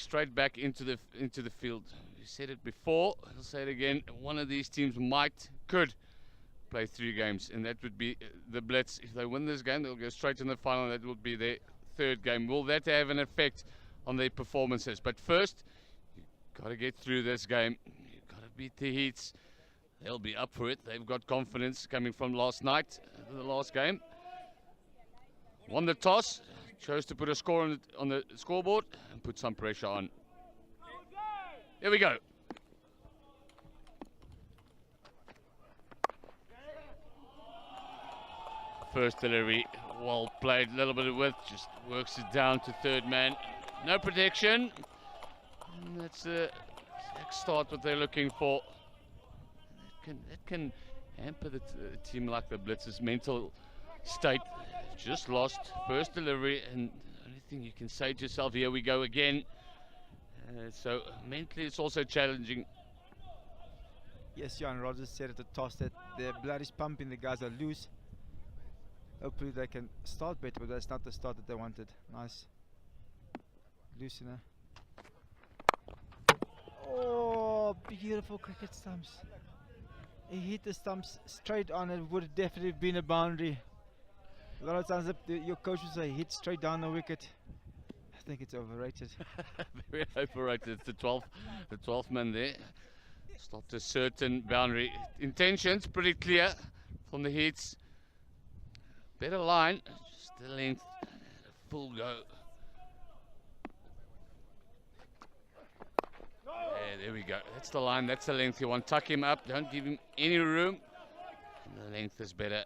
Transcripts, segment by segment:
straight back into the field. We said it before, I'll say it again. One of these teams could play 3 games, and that would be the Blitz. If they win this game, they'll go straight in the final. That will be their 3rd game. Will that have an effect on their performances? But first, you've got to get through this game. You've got to beat the Heats. They'll be up for it. They've got confidence coming from last night, the last game. Won the toss, chose to put a score on the scoreboard and put some pressure on. Here we go. First delivery, well played, a little bit of width, just works it down to 3rd man. No protection. And that's the exact start what they're looking for. That can hamper the team like the Blitz's mental state. Just lost first delivery, and the only thing you can say to yourself, here we go again. So mentally it's also challenging. Yes, Jan Rogers said at the toss that their blood is pumping, the guys are loose. Hopefully they can start better, but that's not the start that they wanted. Nice loosener. Oh, beautiful cricket stumps. He hit the stumps straight on. It would have definitely been a boundary. A lot of times your coach would say hit straight down the wicket. I think it's overrated. Very overrated. It's the 12th man there. Stopped a certain boundary. Intentions pretty clear from the Heats. Better line, just the length, full go. Yeah, there we go. That's the line, that's the length you want. Tuck him up, don't give him any room. And the length is better.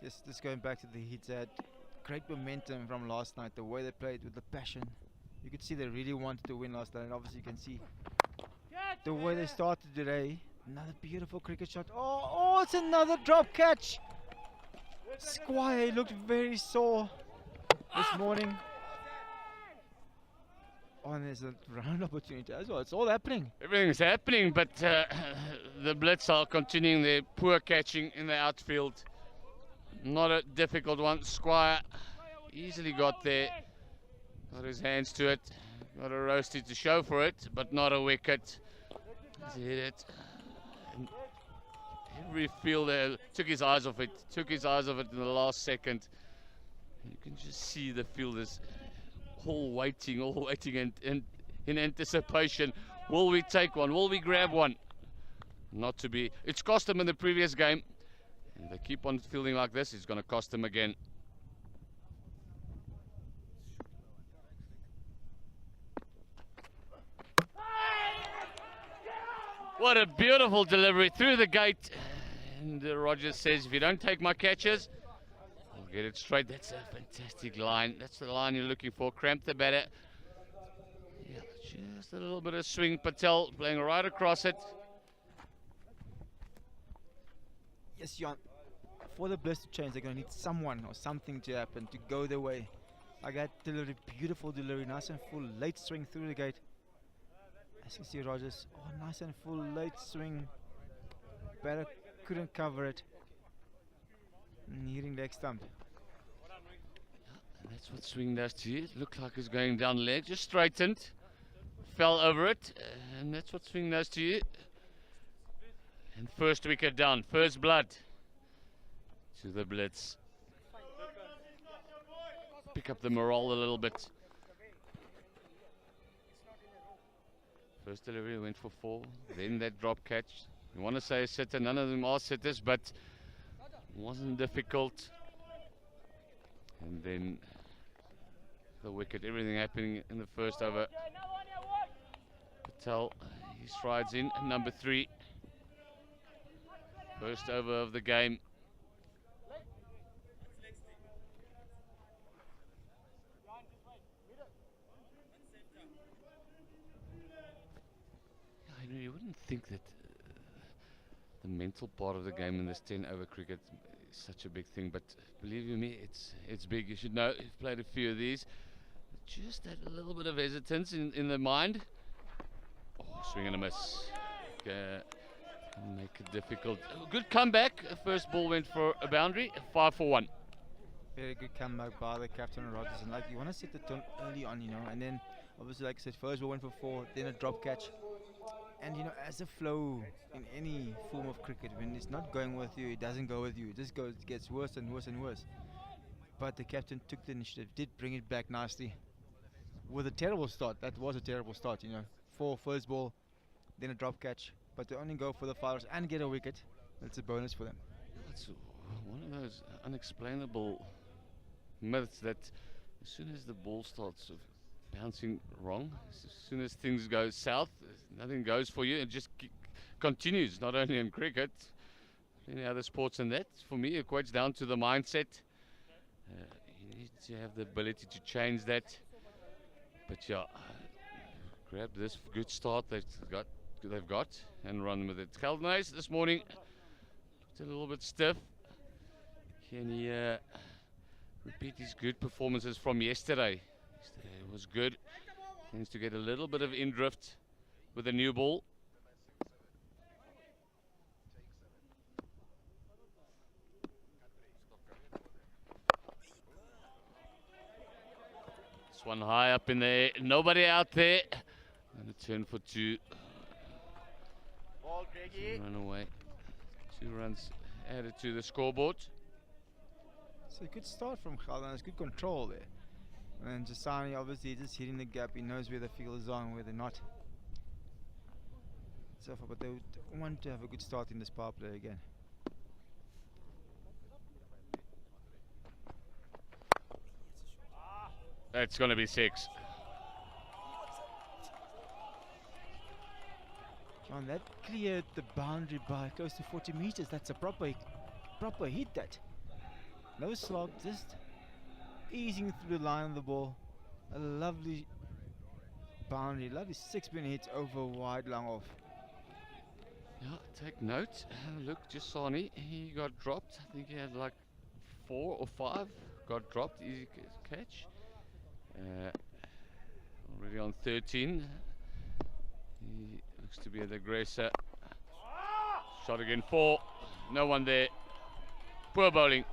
Yes, just going back to the Heats, had great momentum from last night. The way they played with the passion. You could see they really wanted to win last night, and obviously you can see the way they started today. Another beautiful cricket shot. Oh, it's another drop catch. Squire looked very sore this morning. Oh, and there's a round opportunity as well. It's all happening. Everything's happening, but the Blitz are continuing their poor catching in the outfield. Not a difficult one. Squire easily got there. Got his hands to it. Got a roasty to show for it, but not a wicket. He's hit it. Every fielder took his eyes off it in the last second. You can just see the fielders all waiting and in anticipation. Will we take one? Will we grab one? Not to be. It's cost them in the previous game. If they keep on fielding like this, it's going to cost them again. What a beautiful delivery through the gate. And Rogers says, if you don't take my catches, I'll get it straight. That's a fantastic line. That's the line you're looking for. Cramp the batter. Yeah, just a little bit of swing. Patel playing right across it. Yes, Jan. For the Blitz to change, they're going to need someone or something to happen to go their way. Like that delivery, beautiful delivery, nice and full, late swing through the gate. As you can see, Rogers, oh, nice and full, late swing. Batter couldn't cover it. And hitting leg stump. And that's what swing does to you. It looked like it's going down leg, just straightened, fell over it, and that's what swing does to you. And first wicket down, first blood to the Blitz. Pick up the morale a little bit. First delivery went for 4, then that drop catch. You want to say a sitter, none of them are sitters, but it wasn't difficult. And then the wicket, everything happening in the first over. Patel, he strides in, number 3. First over of the game. You wouldn't think that the mental part of the game in this 10-over cricket is such a big thing, but believe you me, it's big. You should know, you've played a few of these. Just that a little bit of hesitance in the mind. Oh, swing and a miss. Make it difficult. Good comeback. First ball went for a boundary. 5 for 1. Very good comeback by the captain Rodgers. And like, you want to set the tone early on, you know, and then obviously, like I said, first ball went for 4, then a drop catch. And you know, as a flow in any form of cricket, when it's not going with you, it doesn't go with you. It just gets worse and worse and worse. But the captain took the initiative, did bring it back nicely. With a terrible start, that was a terrible start, you know. 4 first ball, then a drop catch. But they only go for the fouls and get a wicket. That's a bonus for them. It's one of those unexplainable myths that as soon as the ball starts bouncing wrong, as soon as things go south, nothing goes for you. It just continues, not only in cricket, any other sports, and that, for me, equates down to the mindset. You need to have the ability to change that. But yeah, grab this good start they've got and run with it. Geldenhuys this morning looked a little bit stiff. Can he repeat his good performances from yesterday? Yesterday was good. Needs to get a little bit of in drift with the new ball. This one high up in there, nobody out there. And a turn for 2. Run away. 2 runs added to the scoreboard. So a good start from Geldenhuys, good control there. And Jasani obviously just hitting the gap. He knows where the field is on, where they're not. So far, but they would want to have a good start in this power play again. That's going to be 6. John, that cleared the boundary by close to 40 meters. That's a proper hit. That no slog, just easing through the line of the ball. A lovely boundary, lovely 6-pin hit over wide, long off. Yeah, take note. Look, Jasani, he got dropped. I think he had like 4 or 5 got dropped. Easy catch. Already on 13. He looks to be the aggressor. Shot again, 4. No one there. Poor bowling.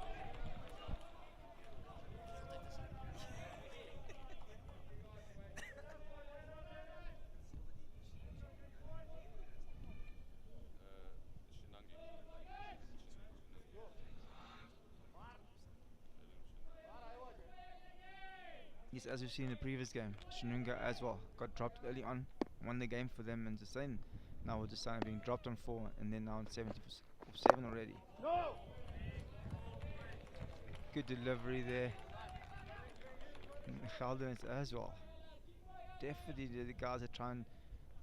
Yes, as we've seen in the previous game, Shinunga as well got dropped early on, won the game for them, and Jason now with Jason being dropped on 4 and then now on 7 already. No! Good delivery there. Geldenhuys as well. Definitely the guys are trying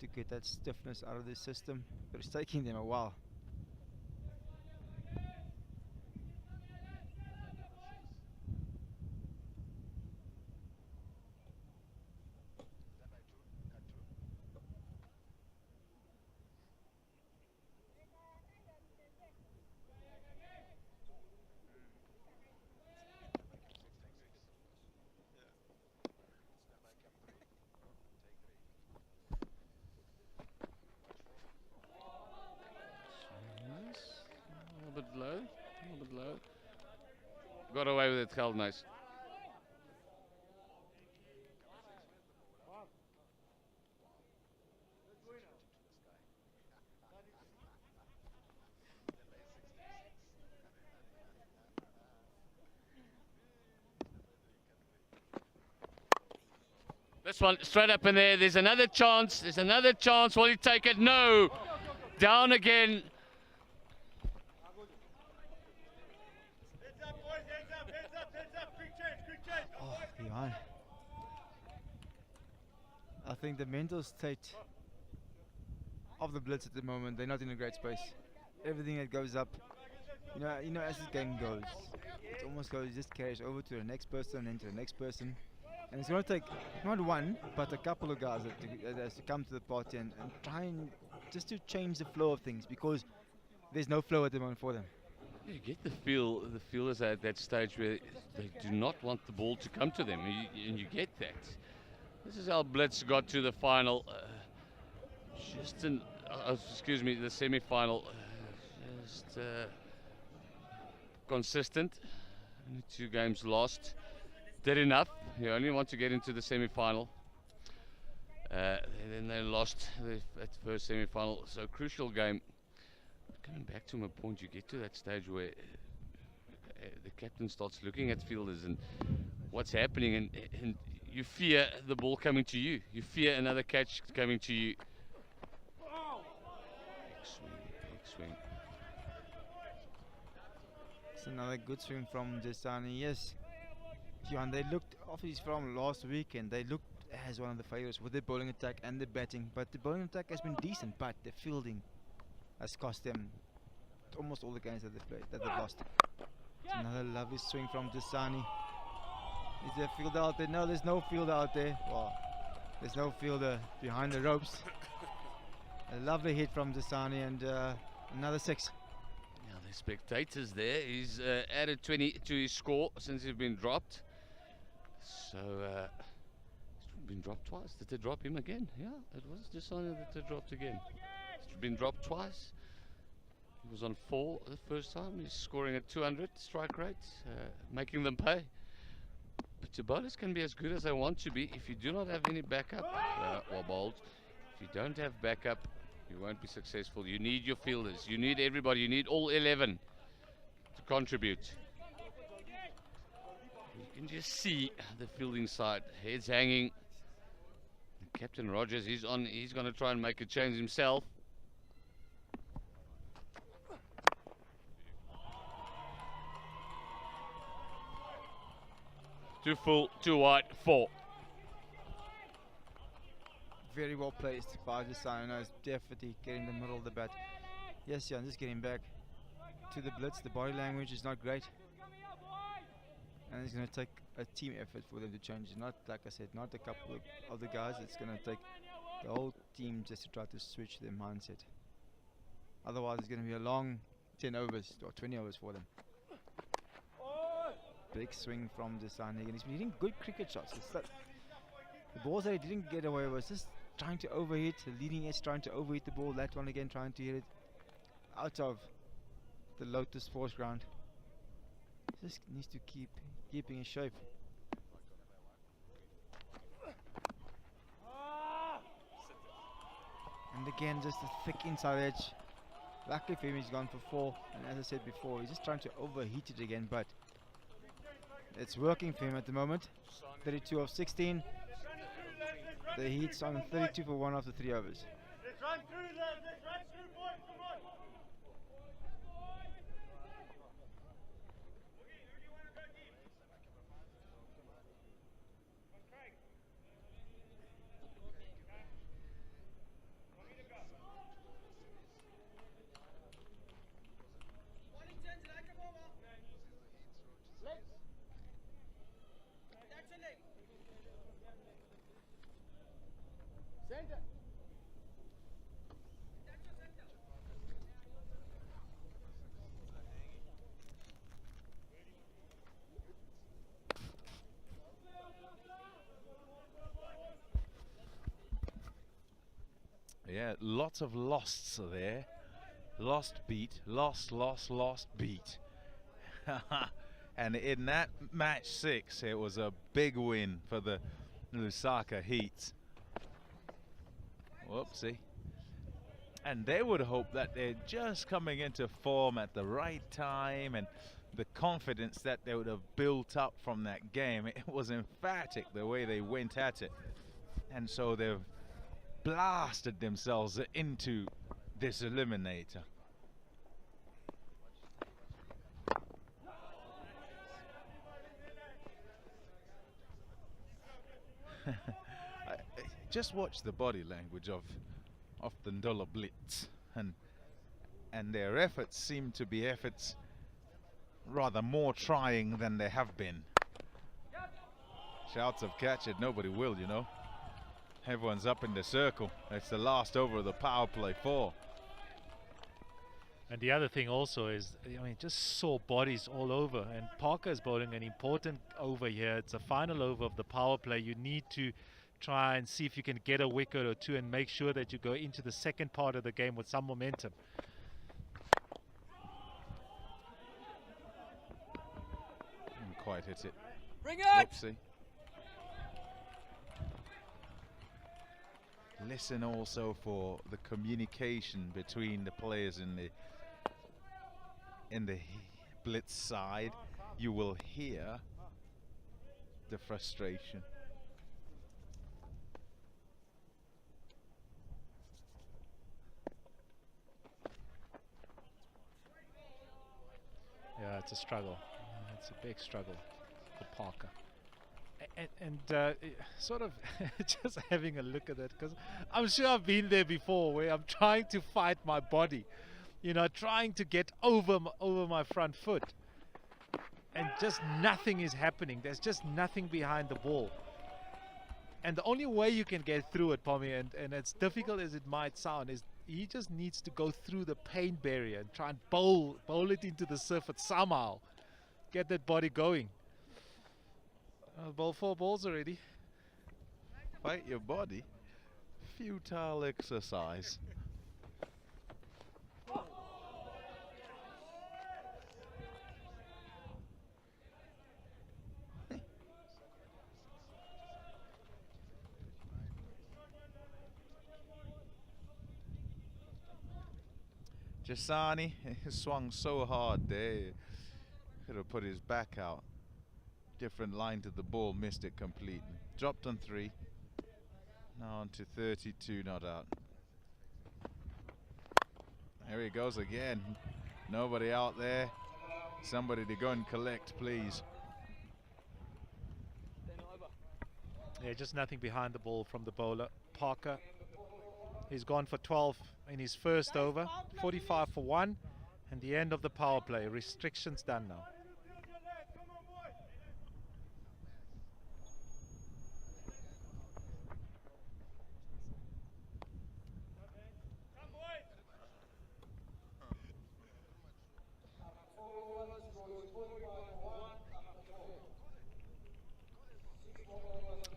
to get that stiffness out of the system, but it's taking them a while. A little bit low. Got away with it, Geldenhuys. This one straight up in there. There's another chance. Will he take it? No. Down again. Behind. I think the mental state of the Blitz at the moment, they're not in a great space. Everything that goes up, you know, as this game goes, it almost goes, it just carries over to the next person and to the next person. And it's going to take not one, but a couple of guys that has to come to the party and try and just to change the flow of things, because there's no flow at the moment for them. You get the feel is at that stage where they do not want the ball to come to them, and you get that. This is how Blitz got to the final, the semi-final, consistent, Only 2 games lost. Did enough. You only want to get into the semi-final. Then they lost at the first semi-final. So crucial game. Coming back to my point, you get to that stage where the captain starts looking at fielders and what's happening, and you fear the ball coming to you. You fear another catch coming to you. Big swing, big swing. It's another good swing from Desani. Yes, Johan, they looked, obviously from last weekend, they looked as one of the favourites with their bowling attack and their batting. But the bowling attack has been decent, but the fielding has cost them almost all the games that they've played, that they've lost. It's another lovely swing from Desani. Is there a fielder out there? No, there's no fielder out there. Well, there's no fielder behind the ropes. A lovely hit from Desani, and another 6. Now the spectators there. He's added 20 to his score since he's been dropped. So he's been dropped twice. Did they drop him again? Yeah, it was Desani that they dropped again. He's been dropped twice. He was on 4 the first time. He's scoring at 200 strike rate, making them pay. But your bowlers can be as good as they want to be if you do not have any backup, or bowled. If you don't have backup, you won't be successful. You need your fielders. You need everybody. You need all 11 to contribute. You can just see the fielding side. Heads hanging. Captain Rogers, he's on. He's going to try and make a change himself. Too full, too wide, 4. Very well placed by Desani. No, it's definitely getting the middle of the bat. Yes, Jan, just getting back to the blitz. The body language is not great. And it's going to take a team effort for them to change it. Not, like I said, not a couple of the guys. It's going to take the whole team just to try to switch their mindset. Otherwise, it's going to be a long 10 overs or 20 overs for them. Big swing from Desani, and he's been hitting good cricket shots. The balls that he didn't get away was just trying to overhit, the leading edge trying to overhit the ball, that one again trying to hit it out of the Lotus Sports Ground. Just needs to keep keeping in shape. And again, just a thick inside edge. Luckily for him, he's gone for 4, and as I said before, he's just trying to overheat it again, but it's working for him at the moment. 32 of 16. The heat's on 32 for 1 after 3 overs. Let's run through that. Let's run through, boys. Come on. Who do you want to go deep? Craig. Want me to go? Wellington's like a ball. Legs. That's a leg. Center. Yeah, lots of losts there. Lost beat, lost beat. And in that match 6, it was a big win for the Lusaka Heat. Whoopsie. And they would hope that they're just coming into form at the right time, and the confidence that they would have built up from that game. It was emphatic the way they went at it. And so they've blasted themselves into this eliminator. Just watch the body language of the Ndola Blitz, and their efforts seem to be efforts rather more trying than they have been. Shouts of catch it, nobody will, you know. Everyone's up in the circle. It's the last over of the power play 4. And the other thing also is, I mean, just saw bodies all over, and Parker's bowling an important over here. It's a final over of the power play. You need to try and see if you can get a wicket or 2 and make sure that you go into the second part of the game with some momentum. quite hit it. Bring it! Whoopsie. Listen also for the communication between the players in the blitz side. You will hear the frustration. Yeah, it's a struggle. It's a big struggle for Parker. Sort of just having a look at that, because I'm sure I've been there before where I'm trying to fight my body, you know, trying to get over my front foot, and just nothing is happening. There's just nothing behind the ball. And the only way you can get through it, Pommy, and as difficult as it might sound, is he just needs to go through the pain barrier and try and bowl it into the surface somehow. Get that body going. Ball 4 balls already. Fight your body. Futile exercise. Jasani swung so hard there. Could have put his back out. Different line to the ball, missed it completely. Dropped on 3. Now on to 32, not out. There he goes again. Nobody out there. Somebody to go and collect, please. Yeah, just nothing behind the ball from the bowler. Parker, he's gone for 12 in his first over, 45 for 1, and the end of the power play. Restrictions done now.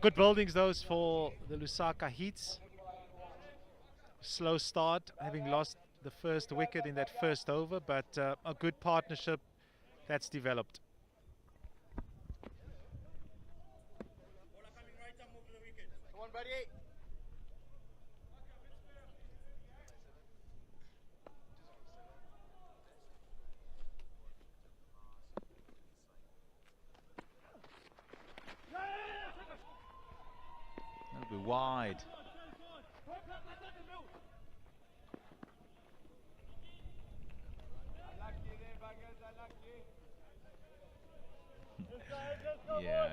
Good buildings those for the Lusaka Heats. Slow start, having lost the first wicket in that first over, but a good partnership that's developed. Come on, buddy. That'll be wide.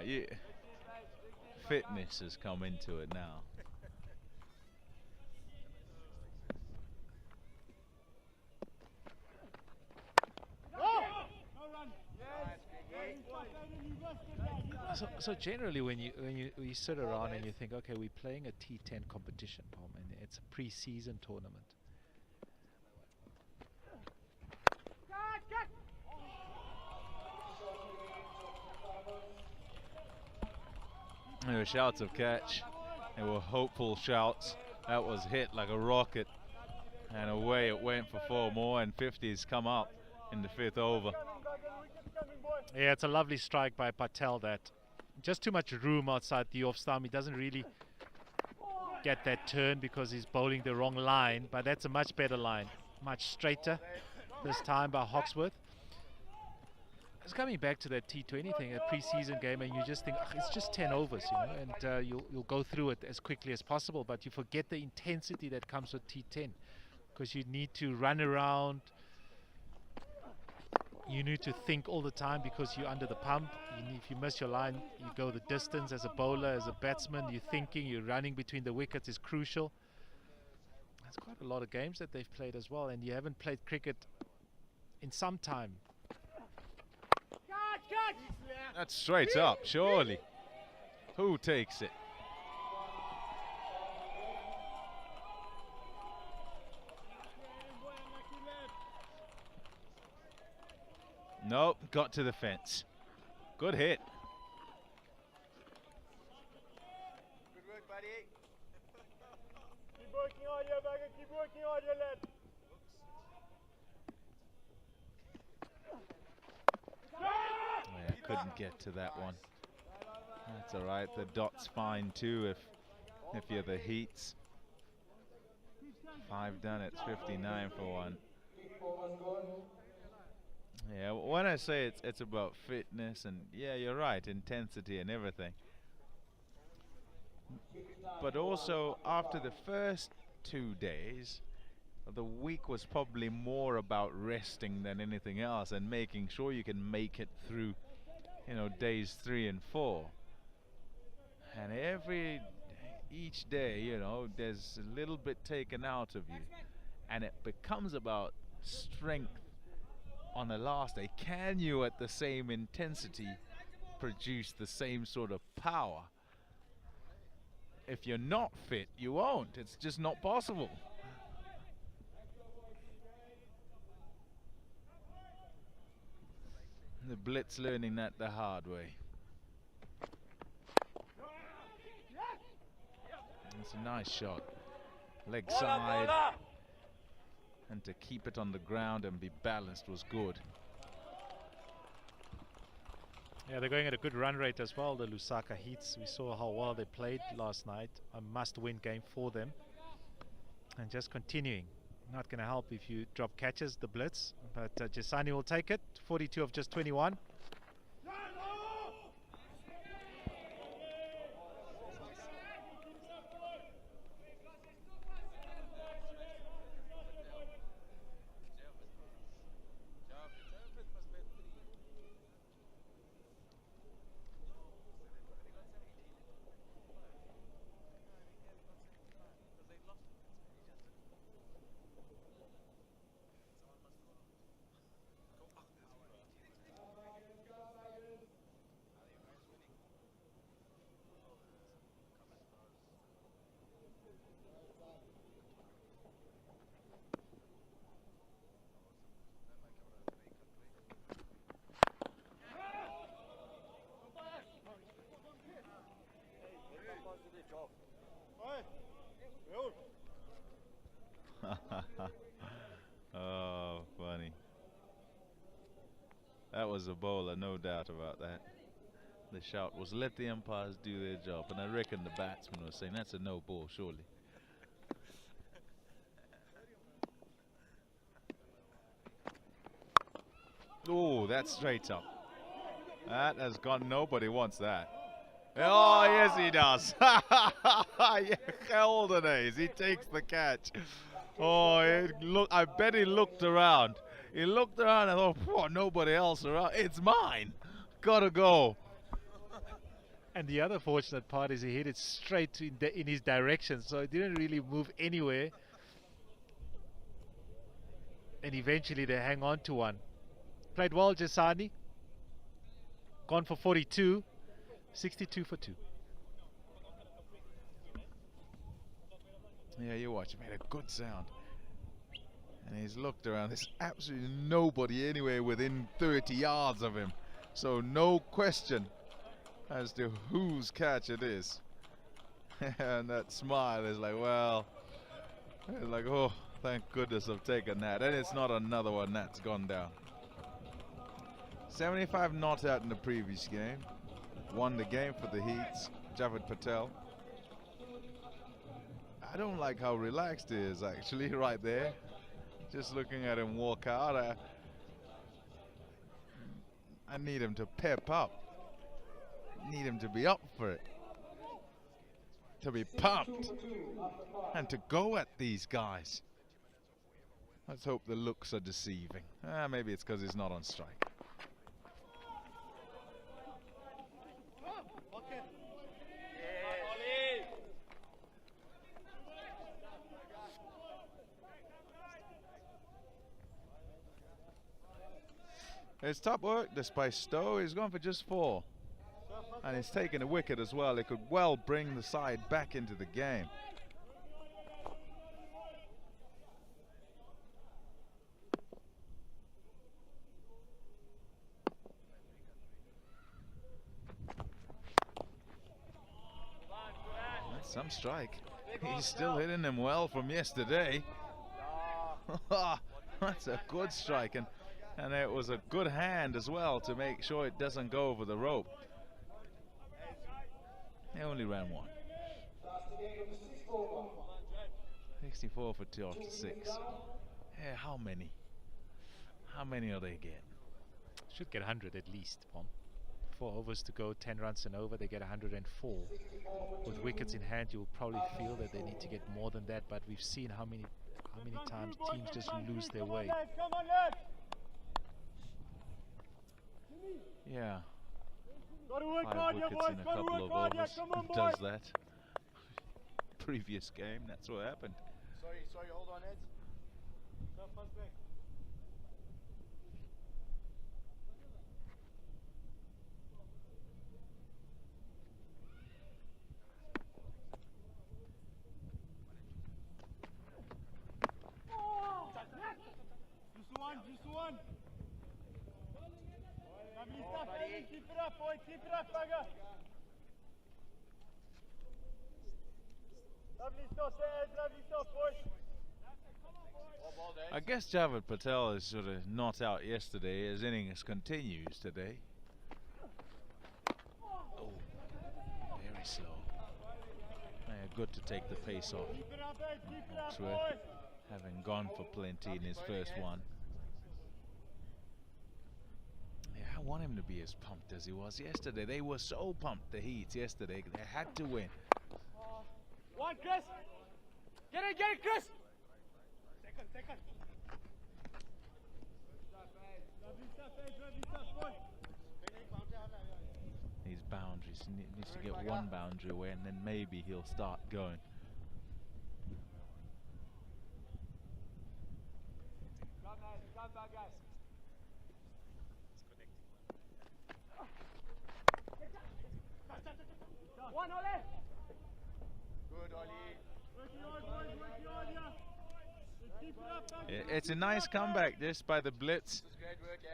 Yeah, fitness has come into it now. So generally, when you sit around and you think, okay, we're playing a T10 competition, Pom, and it's a pre-season tournament. There were shouts of catch. There were hopeful shouts. That was hit like a rocket. And away it went for 4 more, and 50's come up in the 5th over. Yeah, it's a lovely strike by Patel. That just too much room outside the off stump. He doesn't really get that turn because he's bowling the wrong line, but that's a much better line. Much straighter this time by Hawksworth. It's coming back to that T20 thing, a pre-season game, and you just think, it's just 10 overs, you know, and you'll go through it as quickly as possible, but you forget the intensity that comes with T10, because you need to run around, you need to think all the time because you're under the pump. If you miss your line, you go the distance. As a bowler, as a batsman, you're thinking, you're running between the wickets is crucial. That's quite a lot of games that they've played as well, and you haven't played cricket in some time. That's straight up, surely. Who takes it? Nope, got to the fence. Good hit. Good work, buddy. Keep working hard, yeah, Bagger. Keep working hard, yeah, lad. couldn't get to that one. That's all right. The dot's fine too if you're the Heats. 5 done. It's 59 for 1. Yeah, when I say it's about fitness, and yeah, you're right, intensity and everything. But also after the first 2 days, the week was probably more about resting than anything else, and making sure you can make it through, you know, days 3 and 4. And each day, you know, there's a little bit taken out of you, and it becomes about strength on the last day. Can you at the same intensity produce the same sort of power? If you're not fit, you won't. It's just not possible. The Blitz learning that the hard way. It's a nice shot. Leg side. And to keep it on the ground and be balanced was good. Yeah, they're going at a good run rate as well, the Lusaka Heats. We saw how well they played last night. A must-win game for them. And just continuing. Not going to help if you drop catches, the Blitz. But Jasani will take it. 42 of just 21. Oh, funny. That was a bowler, no doubt about that. The shout was, let the umpires do their job, and I reckon the batsman was saying that's a no ball, surely. Oh, that's straight up. That has gone, nobody wants that. Oh, yes he does. Yeah, golden days, he takes the catch. Oh, look! I bet he looked around. He looked around and thought, oh, nobody else around. It's mine. Gotta go. And the other fortunate part is he hit it straight in his direction, so it didn't really move anywhere. And eventually they hang on to one. Played well, Jasani. Gone for 42. 62 for 2. Yeah, you watch. It made a good sound. And he's looked around. There's absolutely nobody anywhere within 30 yards of him. So no question as to whose catch it is. And that smile is like, well, it's like, oh, thank goodness I've taken that. And it's not another one that's gone down. 75 not out in the previous game. Won the game for the Heats, Javed Patel. I don't like how relaxed he is, actually, right there. Just looking at him walk out, I need him to pep up. Need him to be up for it. To be pumped. And to go at these guys. Let's hope the looks are deceiving. Maybe it's because he's not on strike. It's top work despite Stowe. He's gone for just 4. And he's taken a wicket as well. It could well bring the side back into the game. That's some strike. He's still hitting them well from yesterday. That's a good strike. And it was a good hand as well to make sure it doesn't go over the rope. They only ran one. 64 for 2 after 6. Yeah, how many? How many are they getting? Should get 100 at least, Pom. 4 overs to go, 10 runs and over, they get 104. With wickets in hand, you'll probably feel that they need to get more than that, but we've seen how many times teams just lose their way. Come on, lads. Yeah, Gotta work 5 hard, wickets boys. in a Gotta couple work of hard, yeah. overs. Come on, Who does boys. that? Previous game, that's what happened. Sorry, hold on, Ed. Just one. Lovely stuff, Evan. Keep it up, boy. Keep it up, bugger. Lovely stuff, Ed. Lovely stuff, boys. I guess Javed Patel is sort of not out yesterday. His innings continues today. Oh, very slow. Yeah, good to take the pace off. Keep it up, Ed. Keep it up, Hawksworth, boys. having gone for plenty in his first one. Yeah, I want him to be as pumped as he was yesterday. They were so pumped, the Heats, yesterday. They had to win. One, Chris. Get it, Chris. Second. Lovely stuff, Ed. Lovely stuff, boy. These boundaries, he needs to get one boundary away and then maybe he'll start going. Come back, guys. One, Ole. Good, Ollie. Working hard, boys. Working hard, yeah. Keep it up, back. It's a nice comeback, this by the Blitz.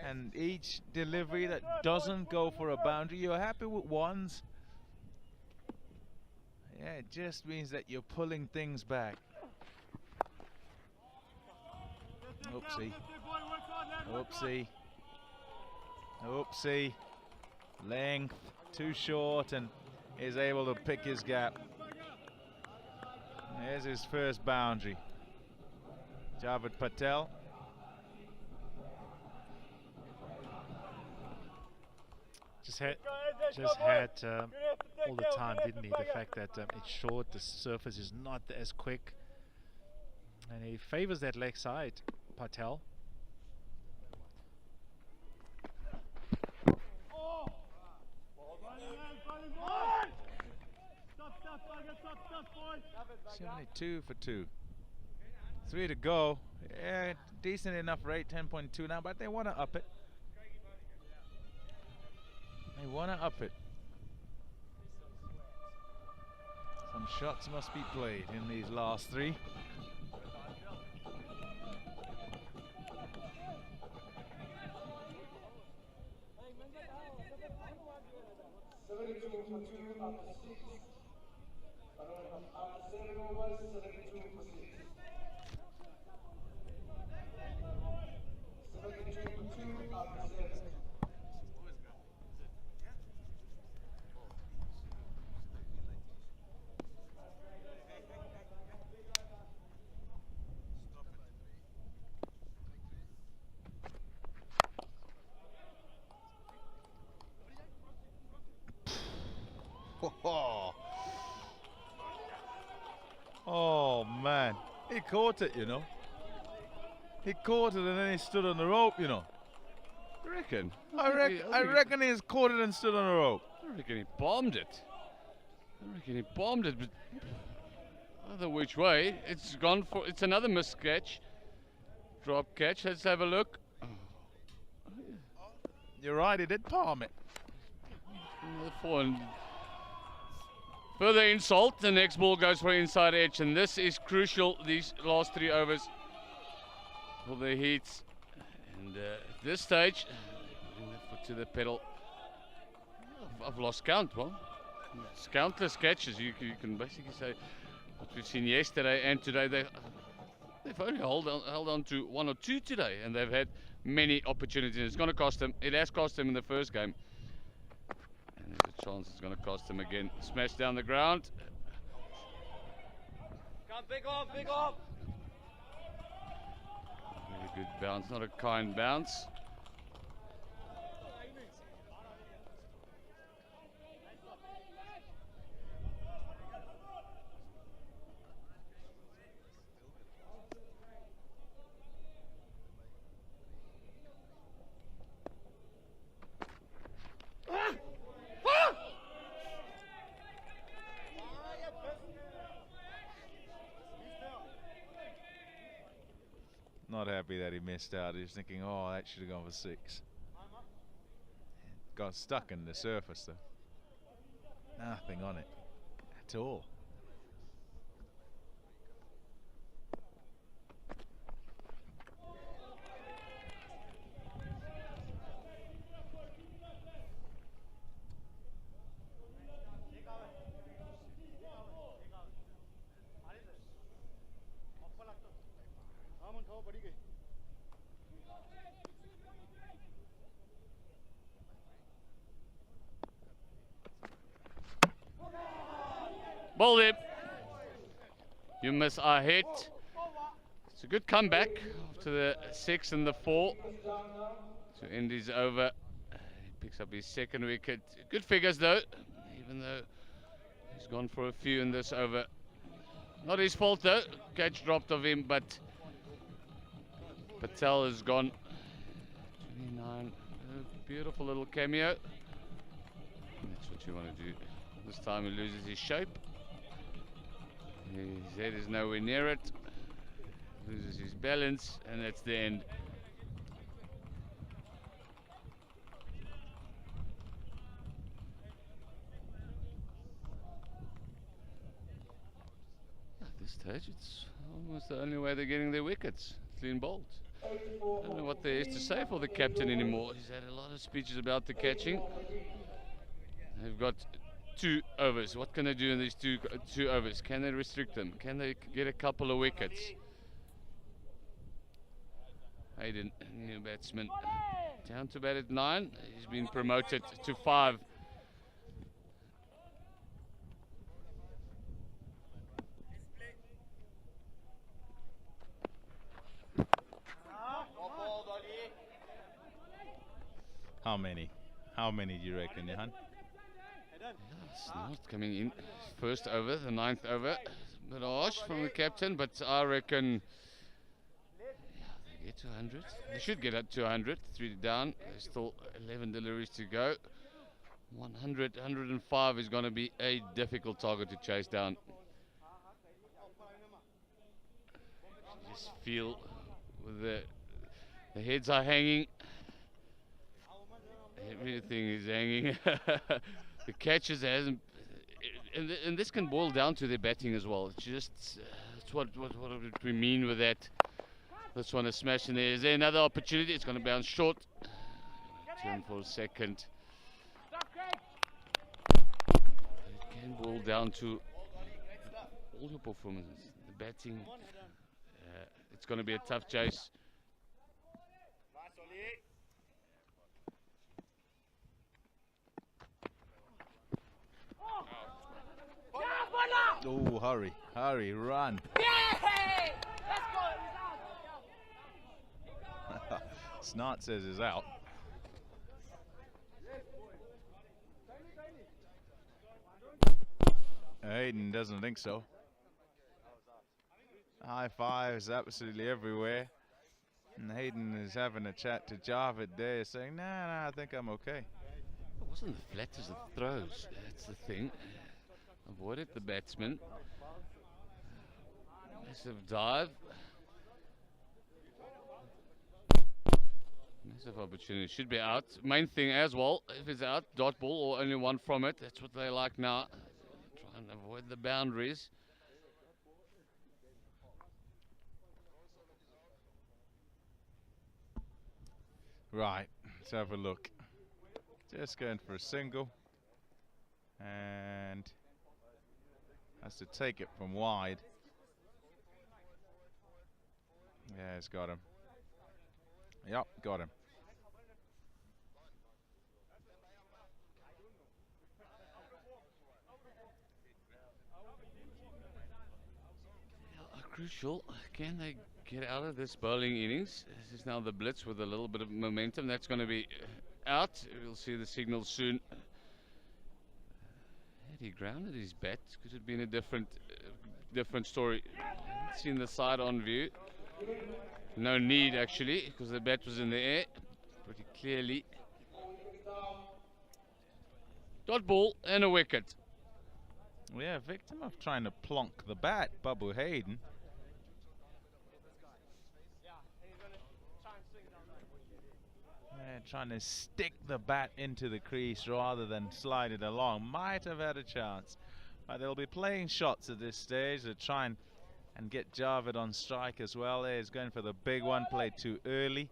And each delivery that doesn't go for a boundary, you're happy with ones. Yeah, it just means that you're pulling things back. Oopsie. Oopsie. Oopsie. Length too short, and is able to pick his gap. There's his first boundary. Javed Patel. Just had all the time, didn't he? The fact that it's short, the surface is not as quick, and he favors that leg side, Patel. Stop, 72 for 2. 3 to go. Yeah, decent enough rate, 10.2 now, but they want to up it. They want to up it. Some shots must be played in these last 3. Oh man, he caught it, you know. He caught it and then he stood on the rope, you know. You reckon? I reckon he's caught it and stood on the rope. I reckon he bombed it. But either which way, it's gone for. It's another missed catch. Drop catch. Let's have a look. You're right, he did palm it. Another 4. And further insult. The next ball goes for inside edge, and this is crucial. These last 3 overs for the Heats. And at this stage, putting the foot to the pedal. I've lost count. Well, it's countless catches. You can basically say what we've seen yesterday and today. They've only held on to 1 or 2 today, and they've had many opportunities. It's going to cost him. It has cost him in the first game. And there's a chance it's going to cost him again. Smash down the ground. Come, big off, big off. Very good bounce, not a kind bounce. Not happy that he missed out. He was thinking, oh, that should have gone for 6. Got stuck in the surface though. Nothing on it at all. Ball him. You miss a hit. It's a good comeback after the 6 and the 4 to end his over. He picks up his second wicket. Good figures though, even though he's gone for a few in this over. Not his fault though. Catch dropped of him, but Patel is gone. 29. A beautiful little cameo. That's what you want to do. This time he loses his shape. His head is nowhere near it. Loses his balance, and that's the end. At this stage, it's almost the only way they're getting their wickets. Clean bowled. I don't know what there is to say for the captain anymore. He's had a lot of speeches about the catching. They've got 2 overs. What can they do in these two overs? Can they restrict them? Can they get a couple of wickets? Hayden, new batsman, down to bat at 9. He's been promoted to 5. How many? How many do you reckon, Johan? It's not coming in. First over, the 9th over. A bit harsh from the captain, but I reckon they get to 100. They should get up to 100. 3 down. There's still 11 deliveries to go. 100, 105 is going to be a difficult target to chase down. Just feel with the heads are hanging. Everything is hanging. The catches hasn't, and this can boil down to their batting as well. It's just it's what we mean with that. This one is smashing there. Is there another opportunity? It's going to bounce short. Turn for a second. It can boil down to all your performances. The batting. It's going to be a tough chase. Oh, hurry, hurry, run. Snart says is out. Hayden doesn't think so. High fives absolutely everywhere. And Hayden is having a chat to Javed there, saying, nah, I think I'm okay. It wasn't the flat as the throws. That's the thing. Avoided the batsman. Massive dive. Massive opportunity. Should be out. Main thing as well, if it's out, dot ball or only one from it. That's what they like now. Try and avoid the boundaries. Right, let's have a look. Just going for a single. And has to take it from wide. Yeah, it's got him. Yep, got him. Crucial. Can they get out of this bowling innings? This is now the Blitz with a little bit of momentum. That's going to be out. We'll see the signal soon. Had he grounded his bat? Could have been a different story. Haven't seen the side on view. No need actually, because the bat was in the air pretty clearly. Dot ball and a wicket. Yeah, victim of trying to plonk the bat, Babu Hayden. Yeah, trying to stick the bat into the crease rather than slide it along. Might have had a chance. But they'll be playing shots at this stage to try and get Javed on strike as well. He's going for the big one, played too early.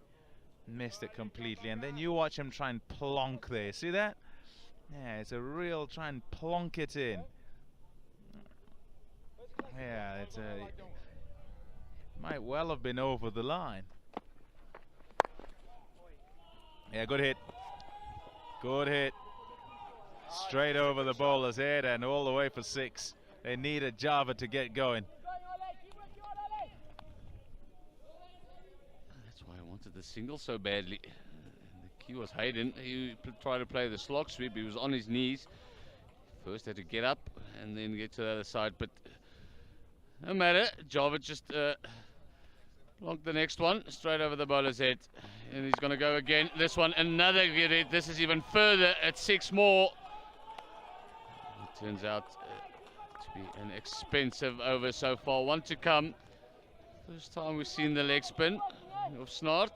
Missed it completely. And then you watch him try and plonk there. See that? Yeah, it's a real try and plonk it in. Yeah, it's a... might well have been over the line. Yeah, good hit. Good hit. Straight over the bowler's head and all the way for 6. They need a Java to get going. That's why I wanted the single so badly. The key was Hayden. He tried to play the slog sweep. He was on his knees. First had to get up and then get to the other side. But no matter. Java just blocked the next one straight over the bowler's head. And he's going to go again. This one, another good hit. This is even further at 6 more. It turns out to be an expensive over so far. One to come. First time we've seen the leg spin of Snart.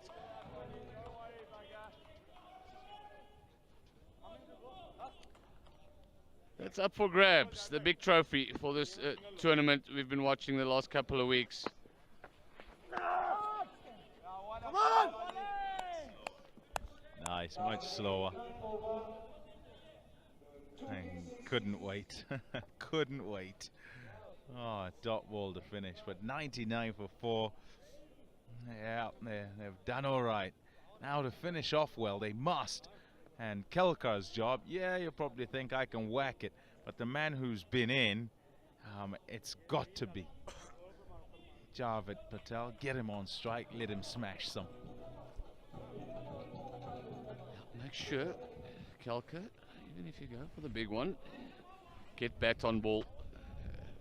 That's up for grabs. The big trophy for this tournament we've been watching the last couple of weeks. Come on! Nice, much slower. And couldn't wait. Couldn't wait. Oh, dot ball to finish, but 99 for 4. Yeah, they've done all right. Now to finish off well, they must. And Kelkar's job, yeah, you probably think I can whack it, but the man who's been in, it's got to be Javed Patel. Get him on strike, let him smash some. Make sure, Kelka, even if you go for the big one, get bat on ball.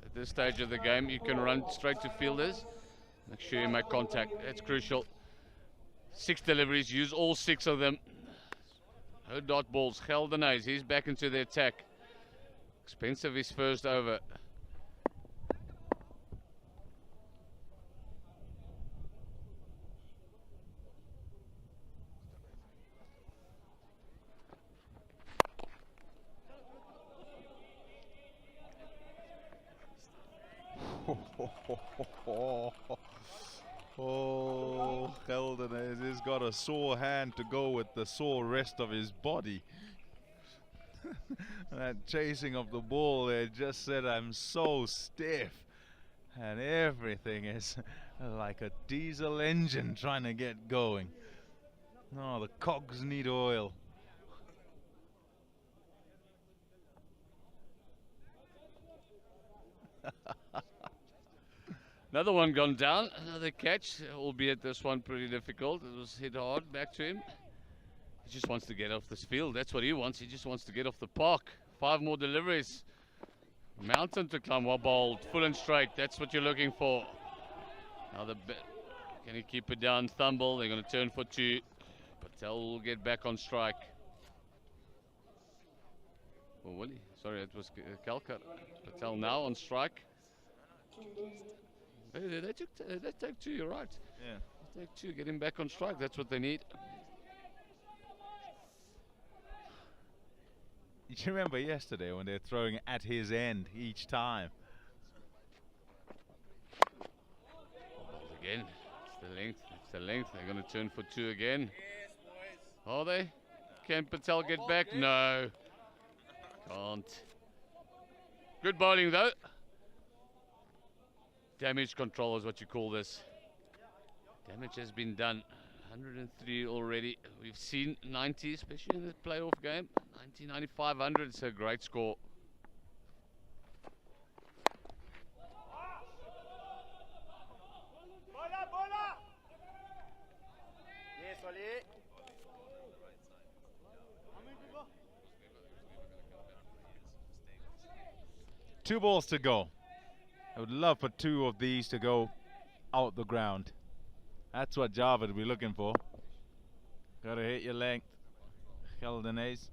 At this stage of the game, you can run straight to fielders. Make sure you make contact. That's crucial. 6 deliveries, use all 6 of them. No dot balls. Geldenhuys, he's back into the attack. Expensive his first over. Oh, Geldenhuys has got a sore hand to go with the sore rest of his body. That chasing of the ball there just said I'm so stiff. And everything is like a diesel engine trying to get going. No, the cogs need oil. Another one gone down, another catch, albeit this one pretty difficult. It was hit hard back to him. He just wants to get off this field. That's what he wants. He just wants to get off the park. 5 more deliveries. Mountain to climb, well bowled, full and straight. That's what you're looking for. Now the bit. Can he keep it down? Thumble. They're going to turn for 2. Patel will get back on strike. Or will he? Sorry, it was Calcutta. Patel now on strike. They take 2, you're right. Yeah. They take 2, get him back on strike. That's what they need. You remember yesterday when they were throwing at his end each time? Again, it's the length. It's the length. They're going to turn for 2 again. Are they? Can Patel get back? No. Can't. Good bowling though. Damage control is what you call this. Damage has been done. 103 already. We've seen 90, especially in the playoff game. 90, 95, 100. It's a great score. Two balls to go. I would love for two of these to go out the ground. That's what Java would be looking for. Gotta hit your length, Geldenese.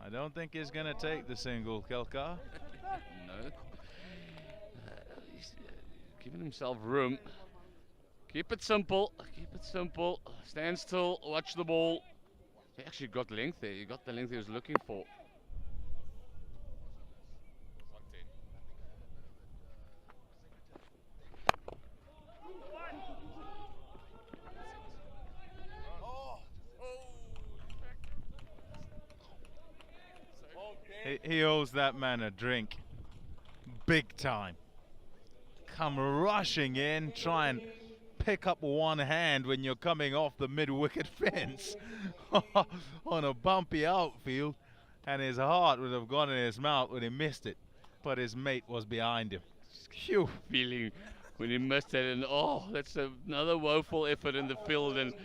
I don't think he's gonna take the single, Kelkar. No. He's giving himself room. Keep it simple. Keep it simple. Stand still. Watch the ball. He actually got length there. He got the length he was looking for. He owes that man a drink. Big time. Come rushing in, try and pick up one hand when you're coming off the mid-wicket fence on a bumpy outfield, and his heart would have gone in his mouth when he missed it, but his mate was behind him. Phew. Feeling when he missed it, and oh, that's another woeful effort in the field, and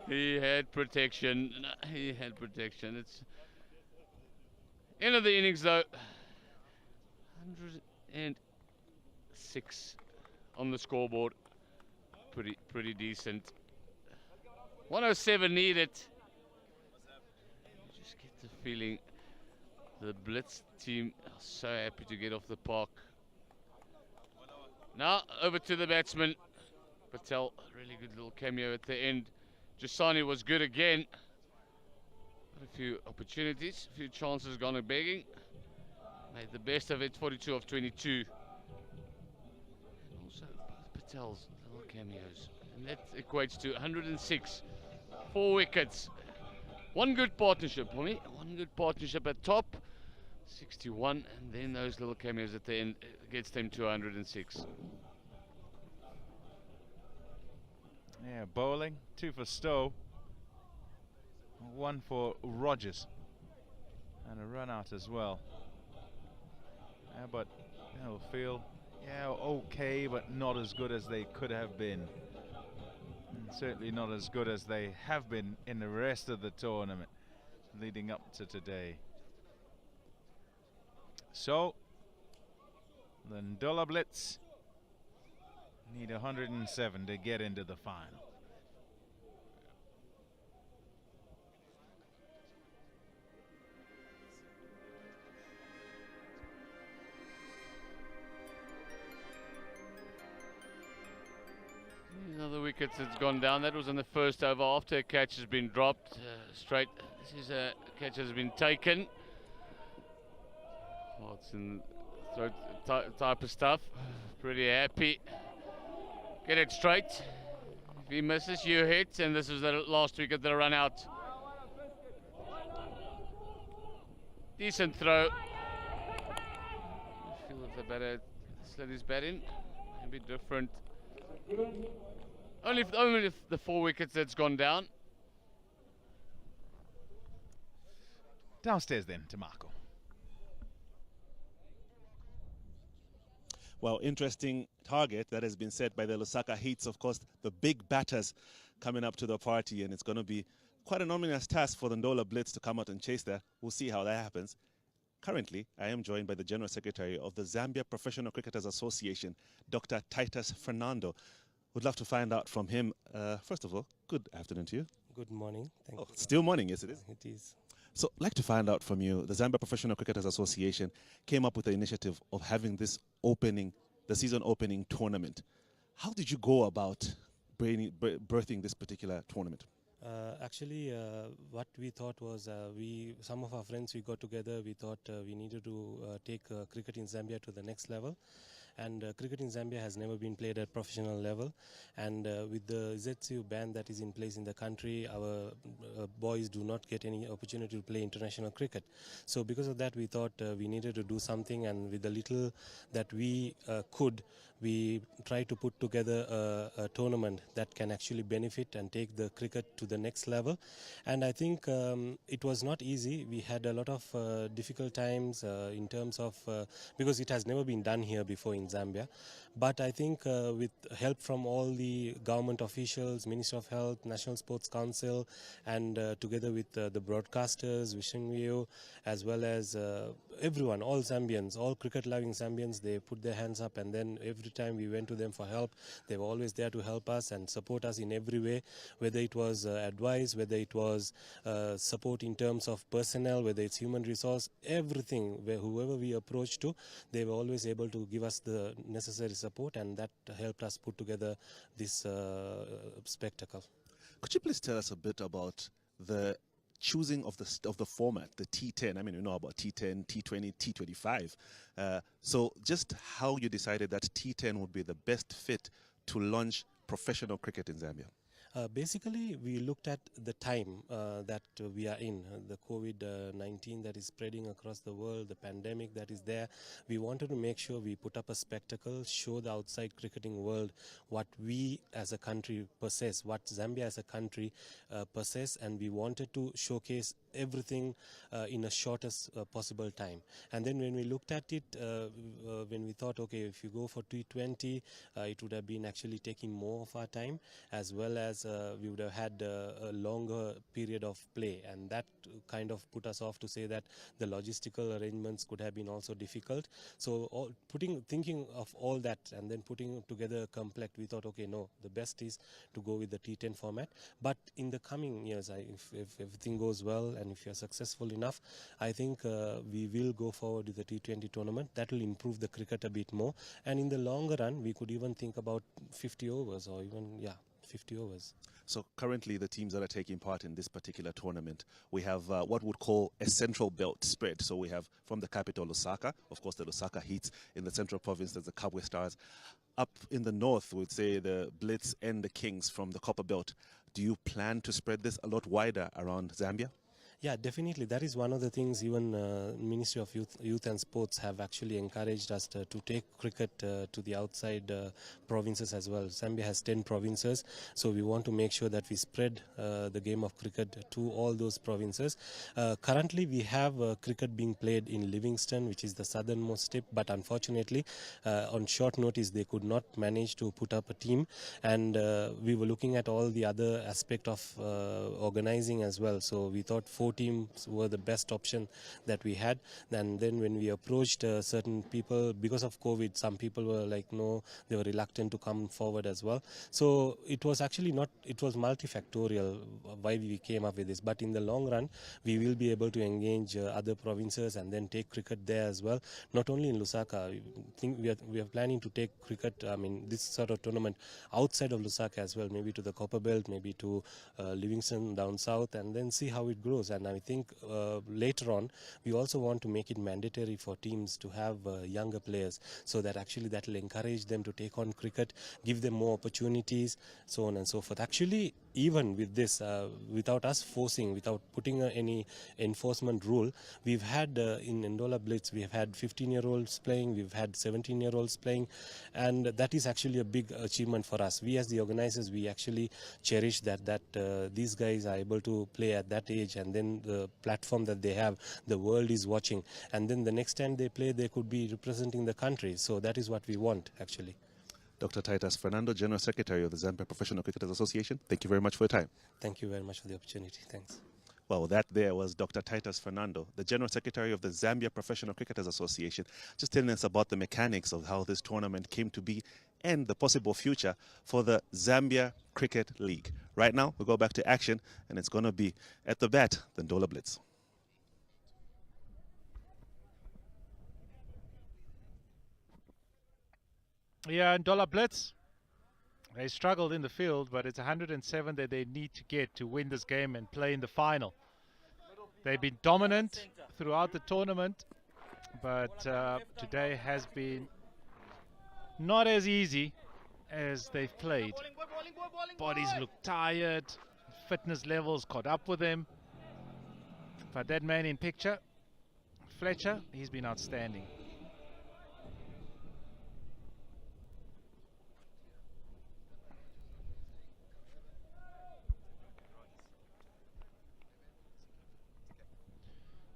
he had protection. He had protection. It's end of the innings though. 106 on the scoreboard. Pretty decent. 107 needed. You just get the feeling the Blitz team are so happy to get off the park. Now over to the batsman. Patel, really good little cameo at the end. Jasani was good again. Got a few opportunities, a few chances gone a begging. Made the best of it, 42 of 22. And also Patel's little cameos. And that equates to 106. 4 wickets. One good partnership for me. One good partnership at top. 61. And then those little cameos at the end gets them to 106. Yeah, bowling. 2 for Stowe. 1 for Rogers. And a run out as well. Yeah, but feel okay, but not as good as they could have been. And certainly not as good as they have been in the rest of the tournament leading up to today. So the Ndola Blitz need 107 to get into the final. Another wicket that's gone down. That was in the first over after a catch has been dropped. Straight. This is a catch has been taken. Oh, it's in throat type of stuff. Pretty happy. Get it straight. If he misses, you hit. And this is the last wicket that'll run out. Decent throw. I feel if the batter slid his bat in, maybe different. Only if the 4 wickets that's gone down. Downstairs then to Marco. Well, interesting target that has been set by the Lusaka Heats. Of course, the big batters coming up to the party, and it's going to be quite an ominous task for the Ndola Blitz to come out and chase that. We'll see how that happens. Currently, I am joined by the General Secretary of the Zambia Professional Cricketers Association, Dr. Titus Fernando. Would love to find out from him. First of all, good afternoon to you. Good morning. Thank you. Still morning, yes it is. It is. So I'd like to find out from you, the Zambia Professional Cricketers Association came up with the initiative of having this opening, the season opening tournament. How did you go about birthing this particular tournament? Actually, what we thought was, some of our friends, we got together, we thought we needed to take cricket in Zambia to the next level. And cricket in Zambia has never been played at professional level, and with the ZCU ban that is in place in the country, our boys do not get any opportunity to play international cricket. So because of that, we thought we needed to do something, and with the little that we could, we try to put together a tournament that can actually benefit and take the cricket to the next level. And I think it was not easy. We had a lot of difficult times in terms of because it has never been done here before in Zambia. But I think with help from all the government officials, Ministry of Health, National Sports Council, and together with the broadcasters, Vision View, as well as everyone, all Zambians, all cricket-loving Zambians, they put their hands up, and then every time we went to them for help, they were always there to help us and support us in every way, whether it was advice, whether it was support in terms of personnel, whether it's human resource, everything, whoever we approached to, they were always able to give us the necessary support, and that helped us put together this spectacle. Could you please tell us a bit about the choosing of the format, the T10? I mean, you know about T10, T20, T25. So just how you decided that T10 would be the best fit to launch professional cricket in Zambia? Basically, we looked at the time that we are in, the COVID-19 that is spreading across the world, the pandemic that is there. We wanted to make sure we put up a spectacle, show the outside cricketing world what we as a country possess, what Zambia as a country possess, and we wanted to showcase everything in a shortest possible time. And then when we looked at it, when we thought, okay, if you go for T20, it would have been actually taking more of our time, as well as we would have had a longer period of play, and that kind of put us off to say that the logistical arrangements could have been also difficult. So thinking of all that and then putting together a complete, we thought, okay, no, the best is to go with the T10 format. But in the coming years, if everything goes well and if you're successful enough, I think we will go forward with the T20 tournament. That will improve the cricket a bit more, and in the longer run, we could even think about 50 overs or even 50 overs. So currently the teams that are taking part in this particular tournament, we have what we'd call a central belt spread. So we have from the capital Lusaka, of course the Lusaka Heats. In the central province there's the Kabwe Stars. Up in the north we'd say the Blitz and the Kings from the Copper Belt. Do you plan to spread this a lot wider around Zambia? Yeah, definitely. That is one of the things even Ministry of Youth and Sports have actually encouraged us to take cricket to the outside provinces as well. Zambia has 10 provinces, so we want to make sure that we spread the game of cricket to all those provinces. Currently, we have cricket being played in Livingston, which is the southernmost tip, but unfortunately, on short notice, they could not manage to put up a team, and we were looking at all the other aspect of organizing as well. So we thought 4 teams were the best option that we had. And then when we approached certain people, because of COVID, some people were like, no, they were reluctant to come forward as well. So it was actually not, it was multifactorial why we came up with this. But in the long run, we will be able to engage other provinces and then take cricket there as well. Not only in Lusaka, I think we are planning to take cricket, I mean, this sort of tournament outside of Lusaka as well, maybe to the Copper Belt, maybe to Livingston down south, and then see how it grows. And I think later on, we also want to make it mandatory for teams to have younger players, so that actually that will encourage them to take on cricket, give them more opportunities, so on and so forth. Actually, even with this, without us forcing, without putting any enforcement rule, we've had in Ndola Blitz, we have had 15-year-olds playing, we've had 17-year-olds playing, and that is actually a big achievement for us. We as the organizers, we actually cherish that these guys are able to play at that age, and then the platform that they have, the world is watching, and then the next time they play, they could be representing the country. So that is what we want, actually. Dr. Titus Fernando, General Secretary of the Zambia Professional Cricketers Association, thank you very much for your time. Thank you very much for the opportunity. Thanks. Well, that there was Dr. Titus Fernando, the General Secretary of the Zambia Professional Cricketers Association, just telling us about the mechanics of how this tournament came to be and the possible future for the Zambia Cricket League. Right now, we go back to action, and it's going to be at the bat, the Ndola Blitz. Yeah, Ndola Blitz, they struggled in the field, but it's 107 that they need to get to win this game and play in the final. They've been dominant throughout the tournament, but today has been not as easy as they've played. Bodies look tired, fitness levels caught up with them. But that man in picture, Fletcher, he's been outstanding.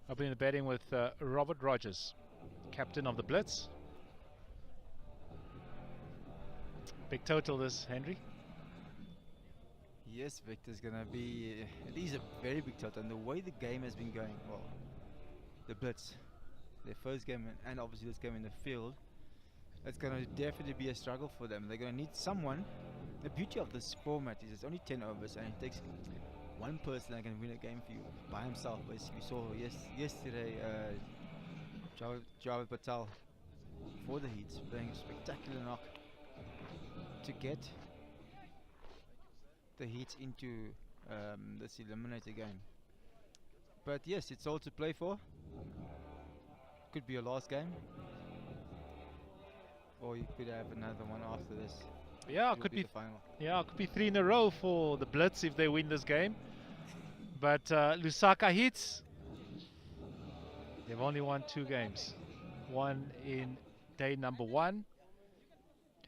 Opening the batting with Robert Rogers, captain of the Blitz. Big total this, Henry. Yes, Victor's gonna be. It is a very big total, and the way the game has been going, well, the Blitz, their first game, and obviously this game in the field, it's gonna definitely be a struggle for them. They're gonna need someone. The beauty of this format is it's only 10 overs, and it takes one person that can win a game for you by himself. Basically, we saw yesterday Javed Patel for the Heats playing a spectacular knock to get the Heats into this Eliminator game. But yes, it's all to play for. Could be your last game, or you could have another one after this. Yeah, It'll could be the final. Yeah, it could be 3 in a row for the Blitz if they win this game. But Lusaka Heats, they've only won 2 games. One in day number 1,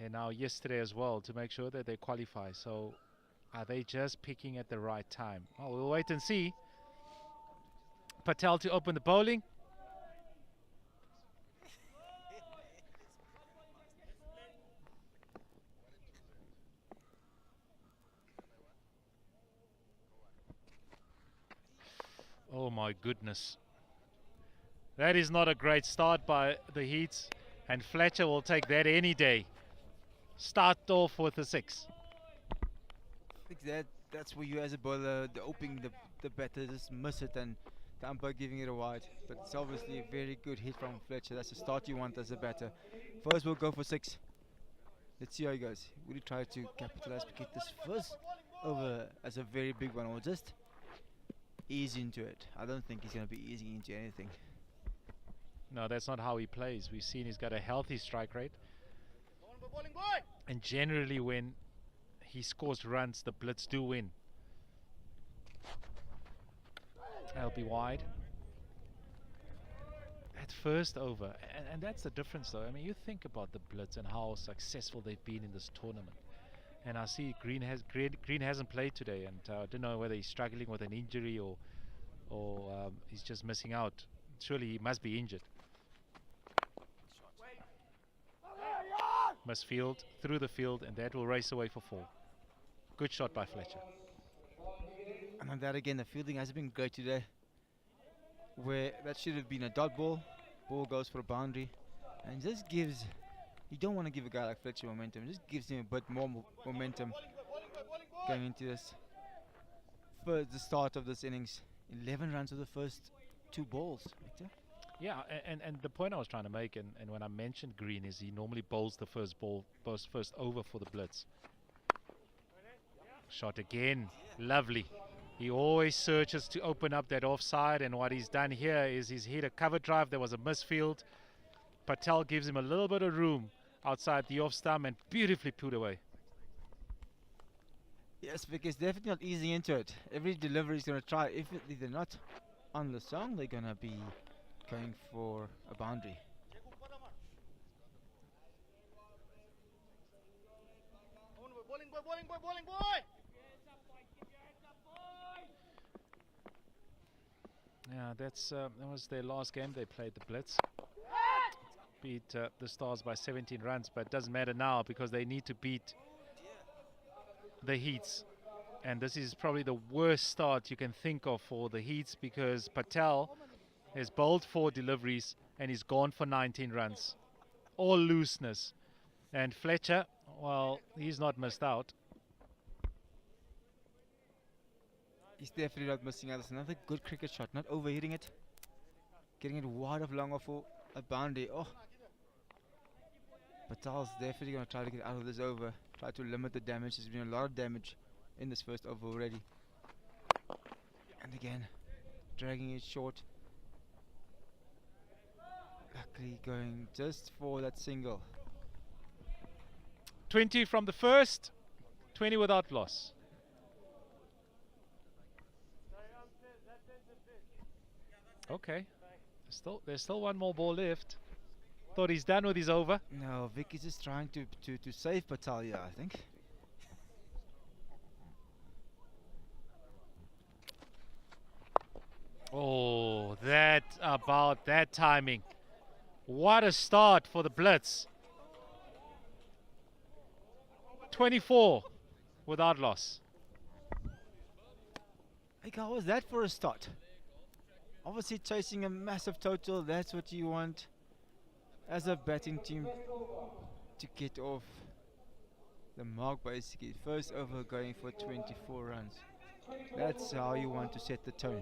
and now yesterday as well, to make sure that they qualify. So are they just picking at the right time? Oh, we'll wait and see. Patel to open the bowling. Oh my goodness. That is not a great start by the Heats, and Fletcher will take that any day. Start off with a 6. I think that's where you as a bowler, the opening the batter just miss it and the umpire giving it a wide. But it's obviously a very good hit from Fletcher. That's the start you want as a batter. First we'll go for 6. Let's see how he goes. Will he try to capitalize to get this first over as a very big one, or just ease into it? I don't think he's going to be easing into anything. No, that's not how he plays. We've seen he's got a healthy strike rate. And generally when he scores runs, the Blitz do win. That'll be wide. At first over. And that's the difference though. I mean, you think about the Blitz and how successful they've been in this tournament. And I see Green hasn't played today, and I don't know whether he's struggling with an injury or he's just missing out. Surely he must be injured. Must field through the field, and that will race away for 4. Good shot by Fletcher. And on that again, the fielding hasn't been great today. Where that should have been a dot ball. Ball goes for a boundary, and just gives. You don't want to give a guy like Fletcher momentum. It just gives him a bit more momentum going into this. For the start of this innings, 11 runs of the first 2 balls. Victor? Yeah, and the point I was trying to make, and when I mentioned Green, is he normally bowls the first over for the Blitz. Shot again, lovely. He always searches to open up that offside, and what he's done here is he's hit a cover drive. There was a misfield. Patel gives him a little bit of room outside the off stump and beautifully put away. Yes, Vic is definitely not easing into it. Every delivery is going to try. If they're not on the song, they're going to be going for a boundary. Yeah, that was their last game. They played the Blitz. Beat the Stars by 17 runs, but it doesn't matter now because they need to beat the Heats. And this is probably the worst start you can think of for the Heats, because Patel has bowled 4 deliveries and he's gone for 19 runs. All looseness. And Fletcher, well, he's not missed out. He's definitely not missing out. It's another good cricket shot, not overhitting it. Getting it wide of long off for a boundary. Oh. Patel's definitely going to try to get out of this over. Try to limit the damage. There's been a lot of damage in this first over already. And again, dragging it short. Luckily going just for that single. 20 from the first, 20 without loss. Okay, there's still one more ball left. Thought he's done with his over. No, Vic is just trying to save Patel, I think. Oh, that about that timing? What a start for the Blitz. 24 without loss. Like, how was that for a start? Obviously chasing a massive total, that's what you want as a batting team to get off the mark basically. First over going for 24 runs. That's how you want to set the tone.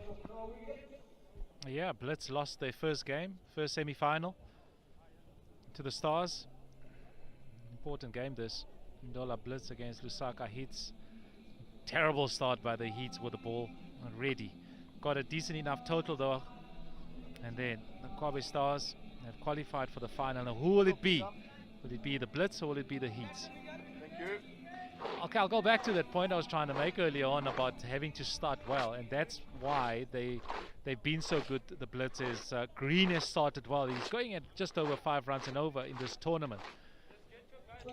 Yeah, Blitz lost their first game, first semi-final to the Stars. Important game this. Ndola Blitz against Lusaka Heats. Terrible start by the Heats with the ball not ready. Got a decent enough total though. And then the Kwabe Stars have qualified for the final. Now who will it be? Will it be the Blitz or will it be the Heats? Thank you. Okay, I'll go back to that point I was trying to make earlier on about having to start well, and that's why they've been so good. The Blitz is Green has started well. He's going at just over 5 runs and over in this tournament,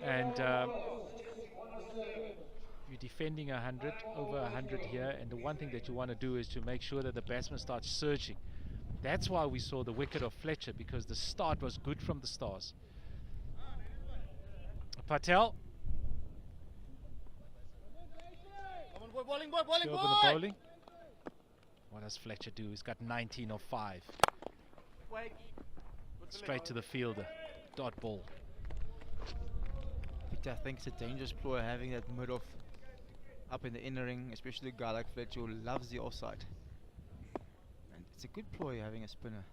and you're defending 100, over 100 here, and the one thing that you want to do is to make sure that the batsman starts surging. That's why we saw the wicket of Fletcher, because the start was good from the Stars. Patel. Bowling, Open the bowling. What does Fletcher do? He's got 19 or 5. Straight to the fielder. Dot ball. I think it's a dangerous ploy having that mid-off up in the inner ring, especially a guy like Fletcher who loves the offside. And it's a good ploy having a spinner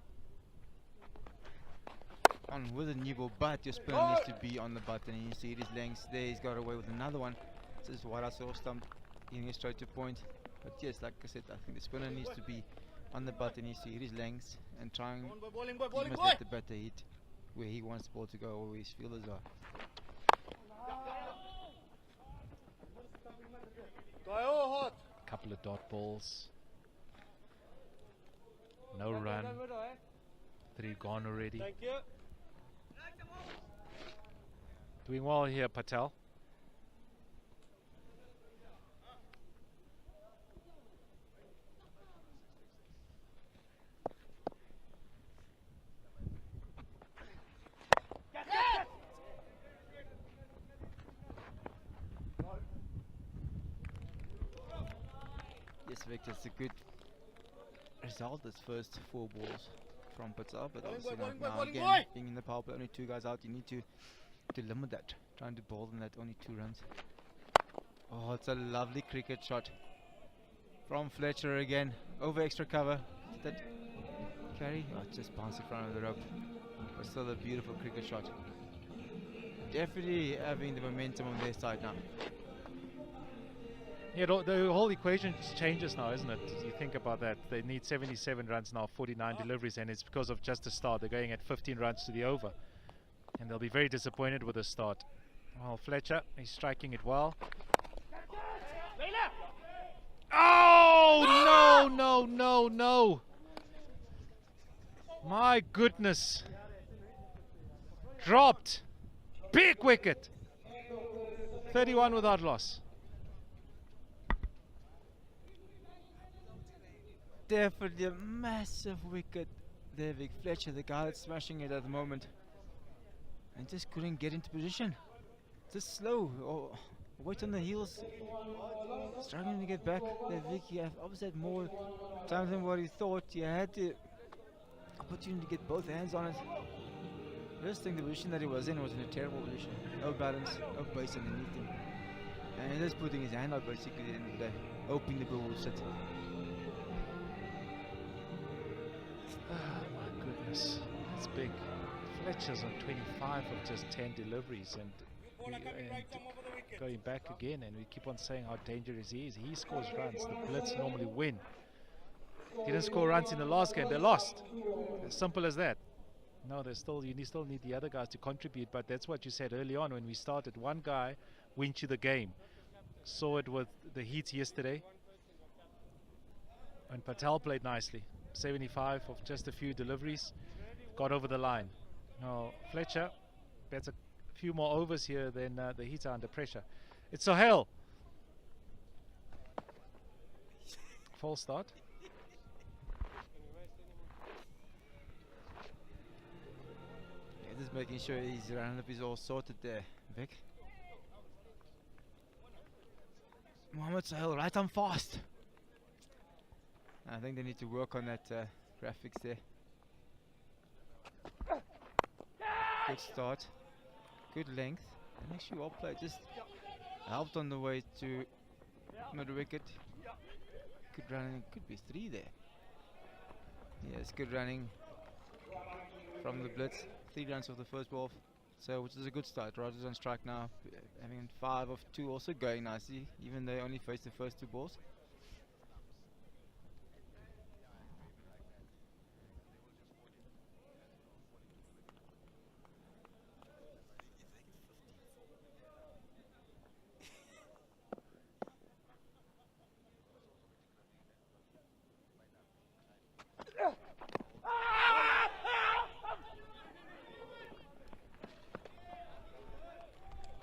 on with a new ball, but your spinner needs to be on the button. And you see his lengths there. He's got away with another one. This is what I saw stumped. Hitting it straight to point, but yes, like I said, I think the spinner needs to be on the button. He needs to hit his lengths and try and must let the batter hit where he wants the ball to go or where his fielders are. Couple of dot balls. No run. 3 gone already. Thank you. Doing well here, Patel. Yes, Victor, it's a good result. This first 4 balls from Patel, but obviously now again, being in the power play, only 2 guys out, you need to limit that. Trying to bowl them that only 2 runs. Oh, it's a lovely cricket shot from Fletcher again. Over extra cover. Did that carry? Oh, it just bounced in front of the rope. But still a beautiful cricket shot. Definitely having the momentum on their side now. Yeah, the whole equation changes now, isn't it? You think about that. They need 77 runs now, 49 deliveries, and it's because of just the start. They're going at 15 runs to the over. And they'll be very disappointed with the start. Well, Fletcher, he's striking it well. Oh, no. My goodness. Dropped. Big wicket. 31 without loss. Definitely a massive wicket there, Vic Fletcher, the guy that's smashing it at the moment. And just couldn't get into position. Just slow, or wait on the heels. Struggling to get back there, Vic. You obviously had more time than what he thought. You had the opportunity to get both hands on it. First thing, the position that he was in was in a terrible position. No balance, no base underneath him. And he's just putting his hand out basically at the end of the day, hoping the ball will sit. Oh my goodness, that's big. Fletcher's on 25 of just 10 deliveries, and going back again, and we keep on saying how dangerous he is. He scores runs. The Blitz normally win. He didn't score runs in the last game. They lost. As simple as that. No, you still need the other guys to contribute, but that's what you said early on when we started. One guy wins you the game. Saw it with the Heats yesterday. And Patel played nicely. 75 of just a few deliveries. Got over the line. Now, Fletcher bets a few more overs here, then the Heats are under pressure. It's Sohail. False start. making sure his roundup is all sorted there, Vic. Mohammed Sahel, right on fast. I think they need to work on that graphics there. Good start, good length, and actually well played. Just helped on the way to mid wicket. Good running, could be 3 there. Yes, good running from the Blitz. 3 runs off the first ball, so which is a good start. Rogers on strike now, having 5 of 2, also going nicely, even though they only faced the first 2 balls.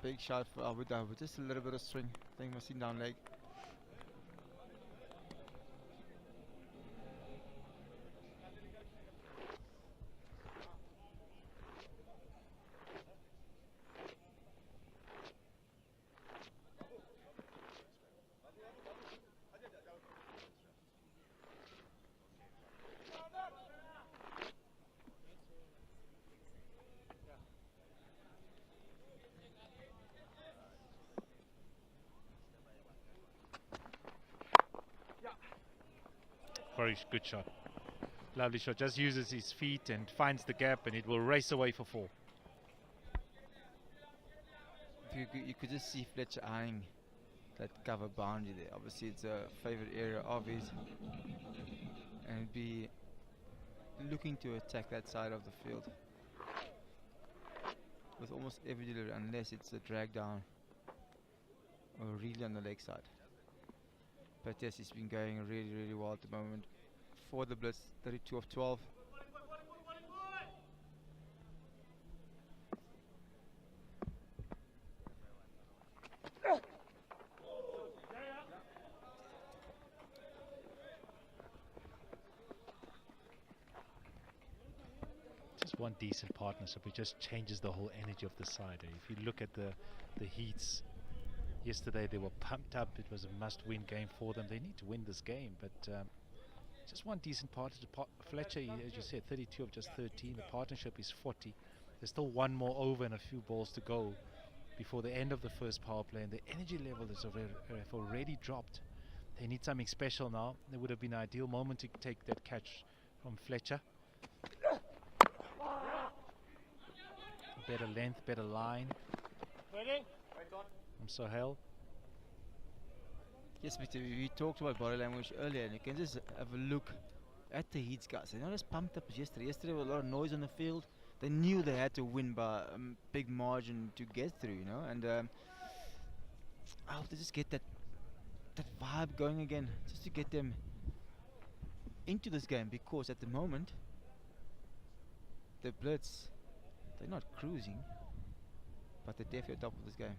Big shot for Abu Dhabi, just a little bit of swing. I think must down leg. Very good shot. Lovely shot. Just uses his feet and finds the gap, and it will race away for 4. You could just see Fletcher eyeing that cover boundary there. Obviously, it's a favorite area of his, and he'd be looking to attack that side of the field with almost every delivery, unless it's a drag down or really on the leg side. But yes, he's been going really well at the moment. For the Blitz, 32 of 12. Just one decent partnership. It just changes the whole energy of the side. If you look at the Heats, yesterday they were pumped up. It was a must-win game for them. They need to win this game, but just one decent partnership. Fletcher, as you said, 32 of just 13. The partnership is 40. There's still one more over and a few balls to go before the end of the first power play, and the energy level is have already dropped. They need something special now. There would have been an ideal moment to take that catch from Fletcher. Better length, better line from Sohail. Yes, Mr. We talked about body language earlier, and you can just have a look at the Heats guys. They're not as pumped up as yesterday. Yesterday was a lot of noise on the field. They knew they had to win by a big margin to get through, you know. And I hope they just get that vibe going again, just to get them into this game. Because at the moment, the Blitz, they're not cruising, but they're definitely on top of this game.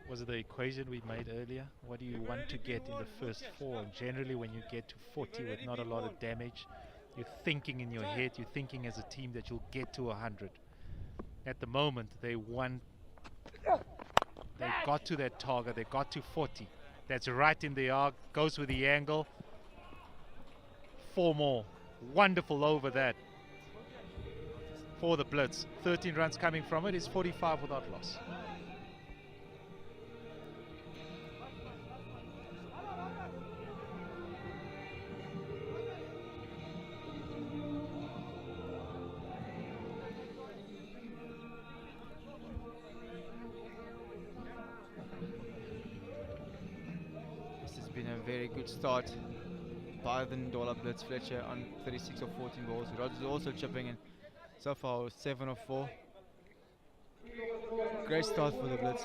Was it the equation we made earlier? What do you want to get in the first 4? And generally when you get to 40 with not a lot of damage, you're thinking in your head, you're thinking as a team that you'll get to 100. At the moment, they got to that target, they got to 40. That's right in the arc, goes with the angle. 4 more. Wonderful over that for the Blitz. 13 runs coming from it is 45 without loss. Very good start by the Ndola Blitz. Fletcher on 36 of 14 balls. Rogers also chipping in. So far 7 of 4. Great start for the Blitz.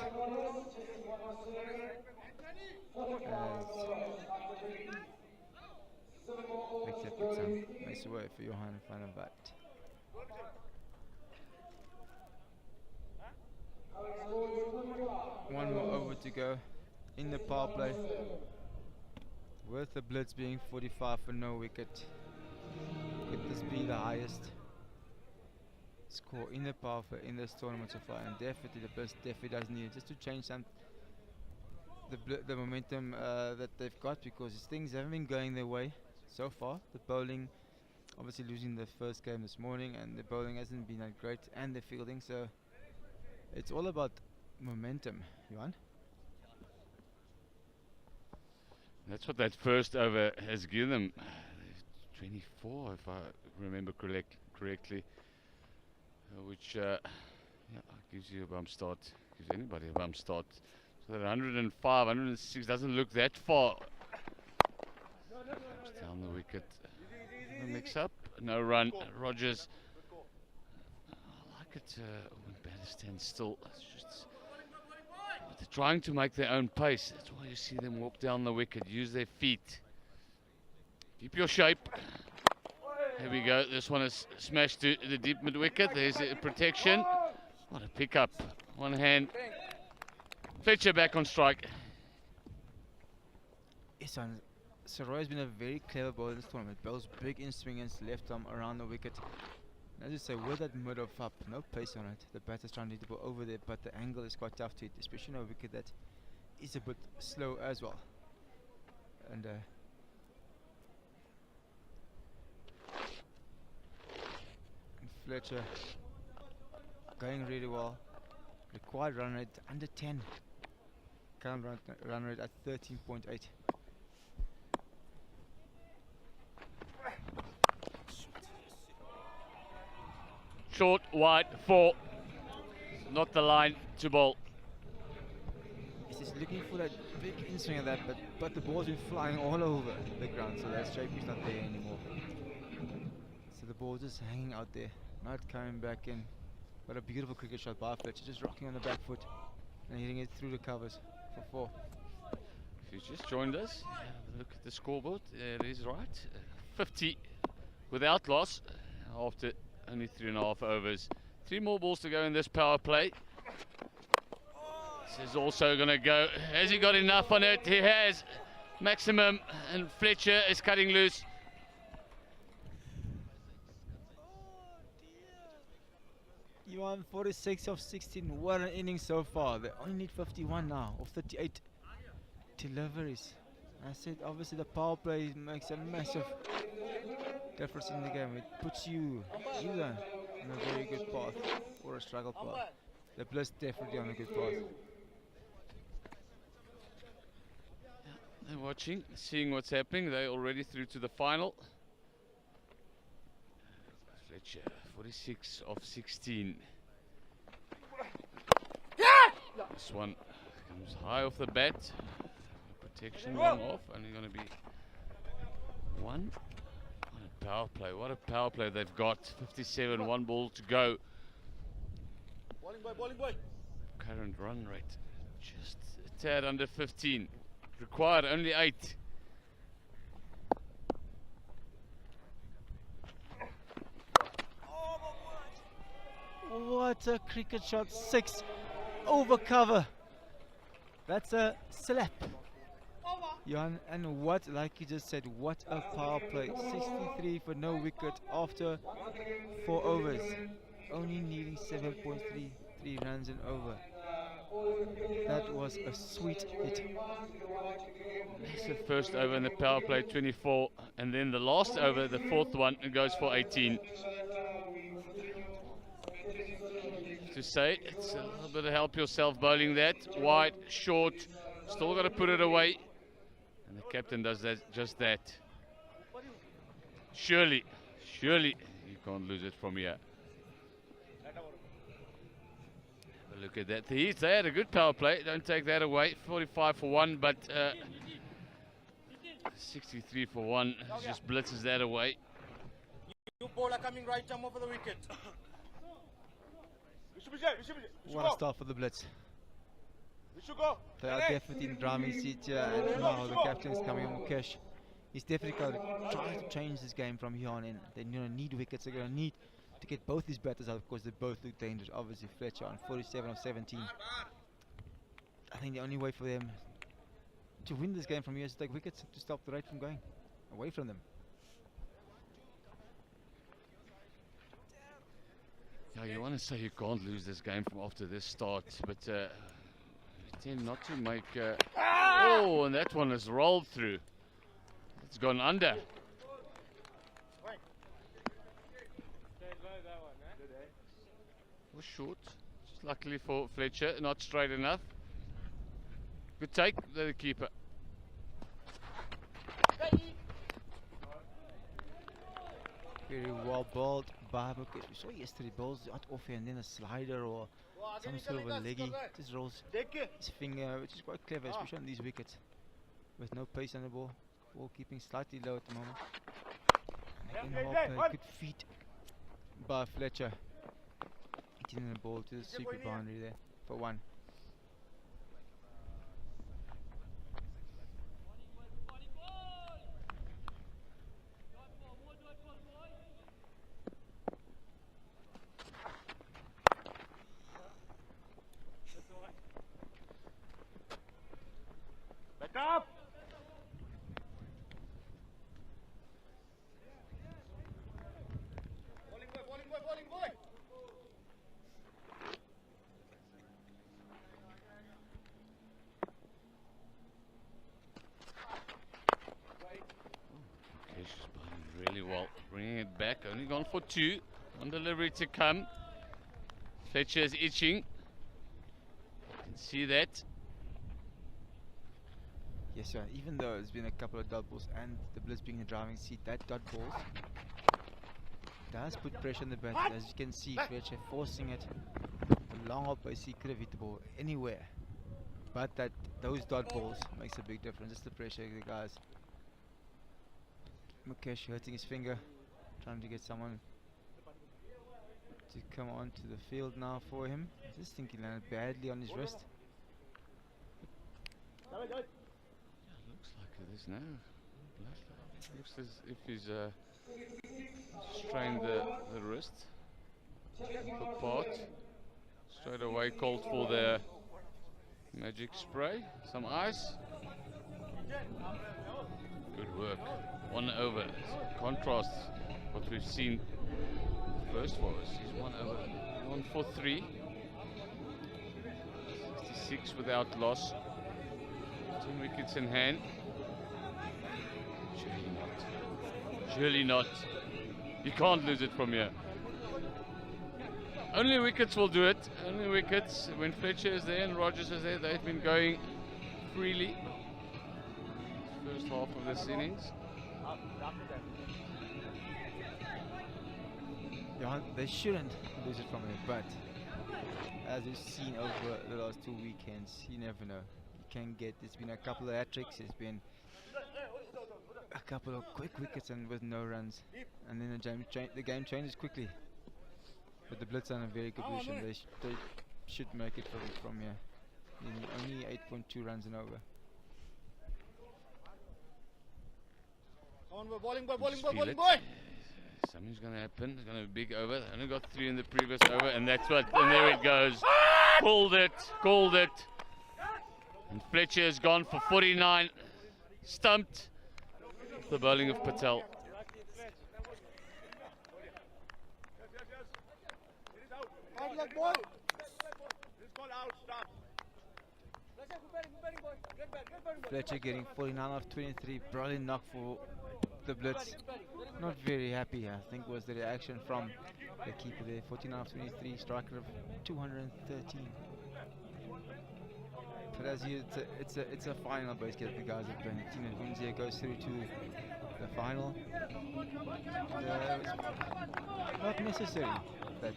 Victor puts some nice away for Johan van der Vaart. One more over to go in the power play, with the Blitz being 45 for no wicket. Could this be the highest score in the power play in this tournament so far, and definitely the Blitz definitely does need it just to change the momentum that they've got, because things haven't been going their way so far. The bowling, obviously losing the first game this morning, and the bowling hasn't been that great, and the fielding, so it's all about momentum, Johan. That's what that first over has given them. 24, if I remember correctly, which gives you a bump start, gives anybody a bump start. So that 105, 106 doesn't look that far. Comes down the wicket. No mix up, no run. Rogers. I like it when batters stand still. It's just they're trying to make their own pace. That's why you see them walk down the wicket, use their feet. Keep your shape. Here we go. This one is smashed to the deep mid wicket. There's a protection. What a pickup. One hand. Fletcher back on strike. Yes, Saroy has been a very clever bowler in this tournament. Bowls big in swing and left arm around the wicket. As you say, with that mid of up, no pace on it. The batter's trying to go over there, but the angle is quite tough to hit, especially on a wicket that is a bit slow as well. And Fletcher going really well. Required run rate under 10. Current run rate at 13.8. Short, wide, 4. Not the line to bowl. He's just looking for that big in-swing of that, but the ball's been flying all over the ground, so that shape is not there anymore. So the ball's just hanging out there, not coming back in. But a beautiful cricket shot by Fletcher, just rocking on the back foot and hitting it through the covers for 4. If you just joined us, look at the scoreboard. It is right. 50 without loss after only 3.5 overs. 3 more balls to go in this power play. This is also going to go. Has he got enough on it? He has. Maximum, and Fletcher is cutting loose. You won 46 of 16. What an inning so far. They only need 51 now of 38 deliveries. I said obviously the power play makes a massive difference in the game. It puts you either on a very good path or a struggle path. The Blitz definitely on a good path. They're watching, seeing what's happening. They're already through to the final. Fletcher, 46 of 16. This one comes high off the bat. Protection long off. Only going to be 1. What a power play. What a power play they've got. 57, 1 ball to go. Bowling boy. Current run rate just a tad under 15. Required only 8. What a cricket shot. 6 over cover. That's a slap. Johan, and what, like you just said, what a power play. 63 for no wicket after 4 overs. Only needing 7.33 runs and over. That was a sweet hit. Massive first over in the power play, 24. And then the last over, the 4th one, it goes for 18. To say, it's a little bit of help yourself bowling that. Wide, short, still got to put it away. And the captain does that, just that. Surely you can't lose it from here. Have a look at that. They had a good power play, don't take that away. 45 for 1, but 63 for 1 just blitzes that away. New bowler coming right arm over the wicket. What a start for the Blitz. They are definitely in drumming seat here, and now the captain is coming on cash. He's definitely going to try to change this game from here on in. They're going to need wickets. They're going to need to get both these batters out, because they both look dangerous. Obviously Fletcher on 47 of 17. I think the only way for them to win this game from here is to take wickets, to stop the rate from going away from them. Yeah, you want to say you can't lose this game from after this start, but you tend not to make. Oh, and that one has rolled through. It's gone under. Was short. Just luckily for Fletcher, not straight enough. Good take, the keeper. Very well bowled by Mukesh. We saw yesterday bowls out off here and then a slider or some sort of a leggy. Just rolls his finger, which is quite clever, especially on these wickets. With no pace on the ball. Ball keeping slightly low at the moment. And well played. Good feet by Fletcher. Hitting the ball to the super boundary there for 1. Up! Bowling boy! Okay, she's bowling really well. Bringing it back, only gone for 2. One delivery to come. Fletcher is itching. You can see that. Yes, sir. Even though there's been a couple of dot balls and the Blitz being the driving seat, that dot balls does put pressure on the bat. As you can see, Fletcher forcing it. The long hop, he could have hit the ball anywhere. But those dot balls makes a big difference. It's the pressure, the guys. Mukesh hurting his finger, trying to get someone to come onto the field now for him. I just think he landed badly on his wrist. Yeah, looks like it is now. Looks as if he's strained the wrist. Apart. Straight away called for the magic spray. Some ice. Good work. 1 over. Contrasts what we've seen first for us. He's 1 over. 1 for 3. 66 without loss. 10 wickets in hand. Surely not. Surely not. You can't lose it from here. Only wickets will do it. Only wickets. When Fletcher is there and Rogers is there, they've been going freely. First half of this innings. Yeah, they shouldn't lose it from here, but as we've seen over the last 2 weekends, you never know. You can get, there's been a couple of hat-tricks, there's been a couple of quick wickets and with no runs, and then the game changes quickly. But the Blitz are in a very good position. They should make it from here. Only 8.2 runs and over. Come on, bowling boy! Something's going to happen. It's going to be a big over. They only got 3 in the previous over, and that's what. And there it goes. Called it. And Fletcher has gone for 49. Stumped the bowling of Patel. Fletcher getting 49 off 23. Brilliant knock for the Blitz. Not very happy, I think, was the reaction from the keeper there. 49 off 23, striker of 213. But as you, it's a final basically that the guys are playing. Tina Hunzia goes through to the final. Not necessary that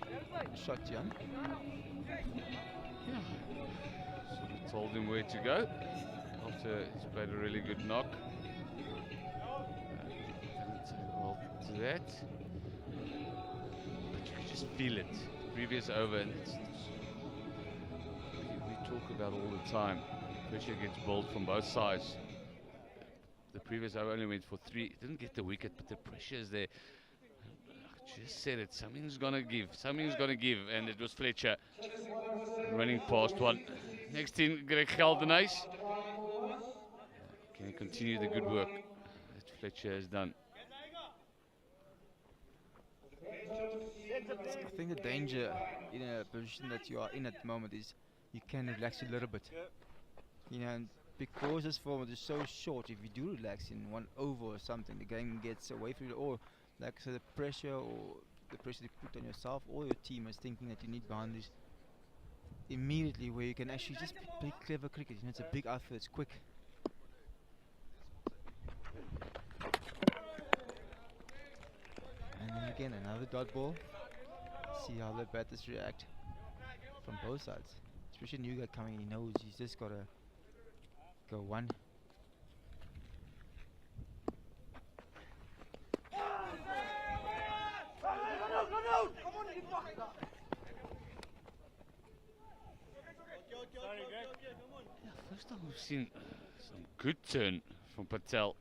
shot, Jan. Yeah. Sort of told him where to go after he's played a really good knock. Well, to that. But you can just feel it. Previous over, and we talk about all the time. Pressure gets bowled from both sides. The previous over only went for 3. Didn't get the wicket, but the pressure is there. I just said it. Something's gonna give. And it was Fletcher running past one. Next in, Greg Geldenhuys. Can he continue the good work that Fletcher has done? I think the danger in a position that you are in at the moment is you can relax a little bit. You know, and because this format is so short, if you do relax in 1 over or something, the game gets away from you, or like I said, the pressure you put on yourself or your team is thinking that you need boundaries immediately, where you can actually just play clever cricket. You know, it's a big outfit, it's quick. And then again, another dot ball. See how the batters react from both sides. Especially new guy coming in, he knows he's just gotta go one. First time we've seen some good turn from Patel.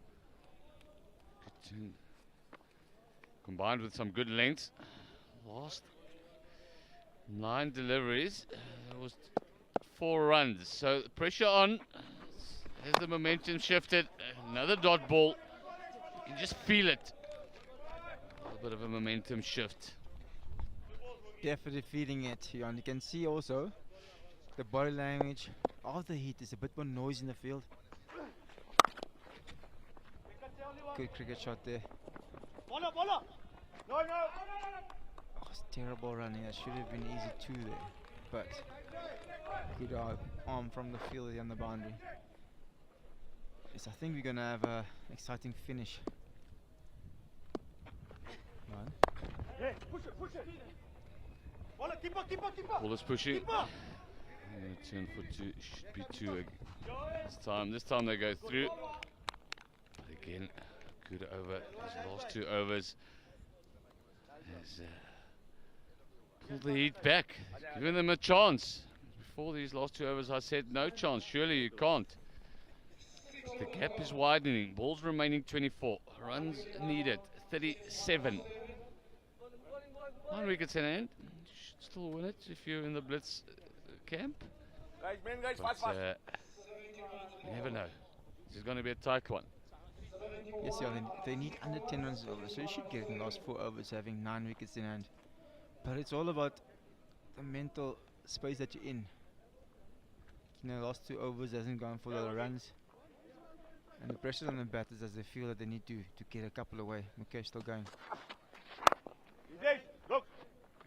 Good turn. Combined with some good lengths. Last 9 deliveries. There was 4 runs. So the pressure on. As the momentum shifted. Another dot ball. You can just feel it. A little bit of a momentum shift. Definitely feeling it, Jan. You can see also the body language of the heat. There's a bit more noise in the field. Good cricket shot there. Oh, it's terrible running. That should have been easy too there. But good arm from the field on the boundary. Yes, I think we're going to have an exciting finish. One. Ball is pushing. Turn for 2 should be 2 this time they go through. But again, good over. These last 2 overs has pulled the Heat back, giving them a chance. Before these last 2 overs I said no chance, surely you can't. The gap is widening. Balls remaining 24. Runs needed 37. 1 wicket in hand. You should still win it if you're in the Blitz camp. But, you never know. This is going to be a tight one. Yes, yeah, they need under 10 runs over, so you should get in the last 4 overs having 9 wickets in hand. But it's all about the mental space that you're in. You know, the last 2 overs hasn't gone for the runs. And the pressure on the batters as they feel that they need to get a couple away. Mukesh still going.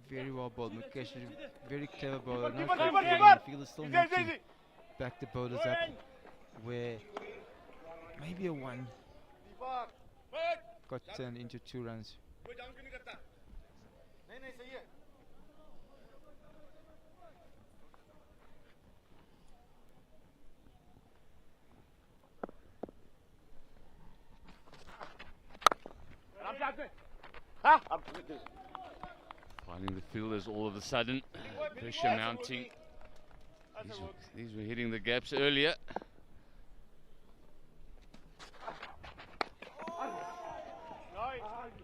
Very well bowled. Mukesh, very clever bowler. Not very clever. The fielder still need to back the bowlers up. Where maybe a 1 got turned into 2 runs. Finding the fielders all of a sudden. Pressure mounting. These were hitting the gaps earlier.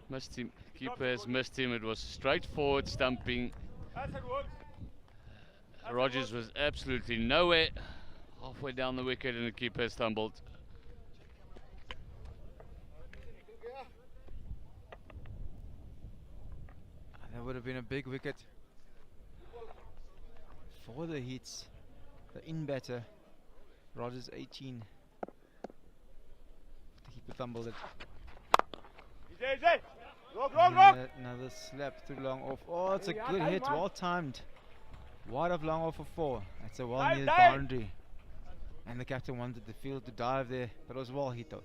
Missed him. Keeper has missed him. It was straightforward stumping. Rogers was absolutely nowhere. Halfway down the wicket and the keeper stumbled. That would have been a big wicket for the Heats. The in batter, Rogers 18. The keeper fumbled it. Another slap through long off. Oh, it's a good hit, well timed. Wide of long off for 4. That's a well needed boundary. And the captain wanted the field to dive there, but it was well hit though.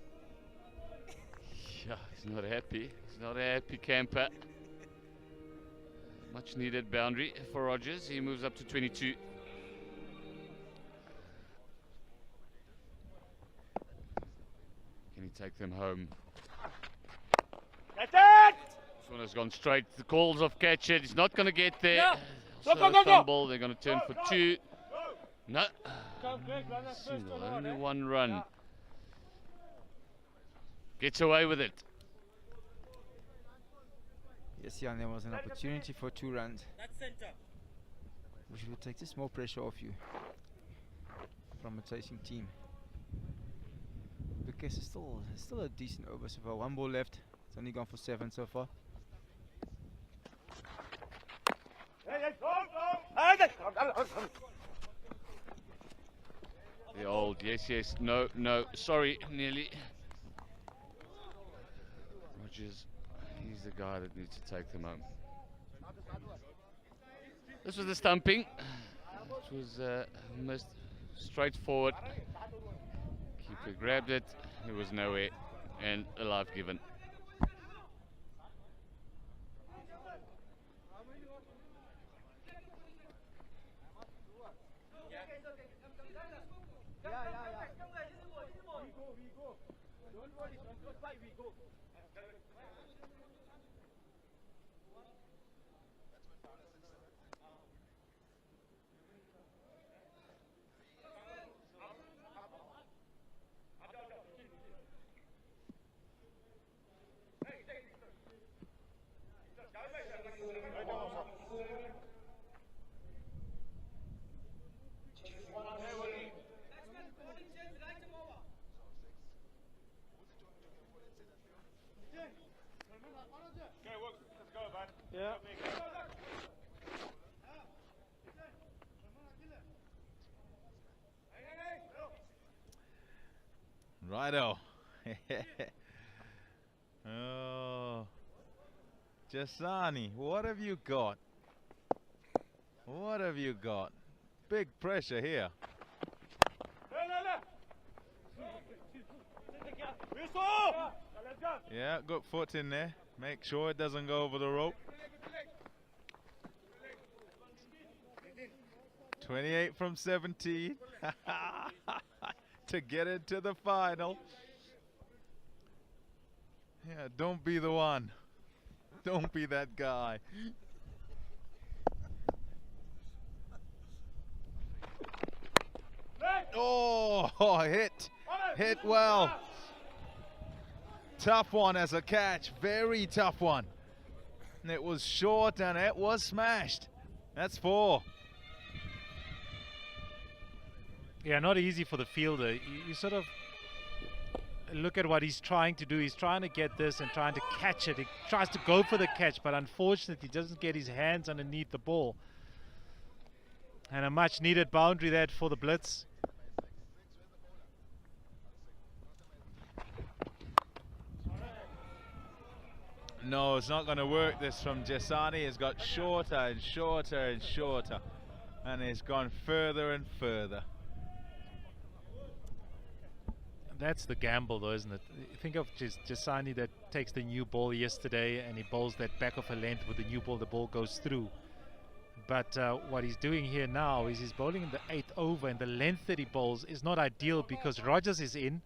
Yeah, he's not happy. He's not a happy camper. Much needed boundary for Rogers. He moves up to 22. Can he take them home? This one has gone straight. The calls of catch it. He's not going to get there. Fumble. They're going to turn for 2. No. Single. Only 1 run. Gets away with it. Yes, Jan, there was an opportunity for 2 runs. Which will take just more pressure off you from a chasing team. Because it's still a decent over so far. 1 ball left. It's only gone for 7 so far. The old yes, yes, no, no, sorry, nearly. Rogers, he's the guy that needs to take them home. This was the stumping. It was most straightforward. Keeper grabbed it, it was nowhere, and a life given. Yeah. Righto. Oh, Jasani, what have you got? What have you got? Big pressure here. Yeah, good foot in there. Make sure it doesn't go over the rope. 28 from 17 to get into the final. Yeah, don't be the one. Don't be that guy. Oh, hit well. Tough one as a catch, very tough one. And it was short and it was smashed. That's 4. Yeah, not easy for the fielder. You sort of look at what he's trying to do. He's trying to get this and trying to catch it. He tries to go for the catch, but unfortunately doesn't get his hands underneath the ball. And a much needed boundary there for the Blitz. No, it's not going to work. This from Jasani. It's got shorter and shorter and shorter. And it's gone further and further. That's the gamble though, isn't it? Think of Jasani that takes the new ball yesterday and he bowls that back of a length with the new ball, the ball goes through. But what he's doing here now is he's bowling in the 8th over, and the length that he bowls is not ideal because Rogers is in.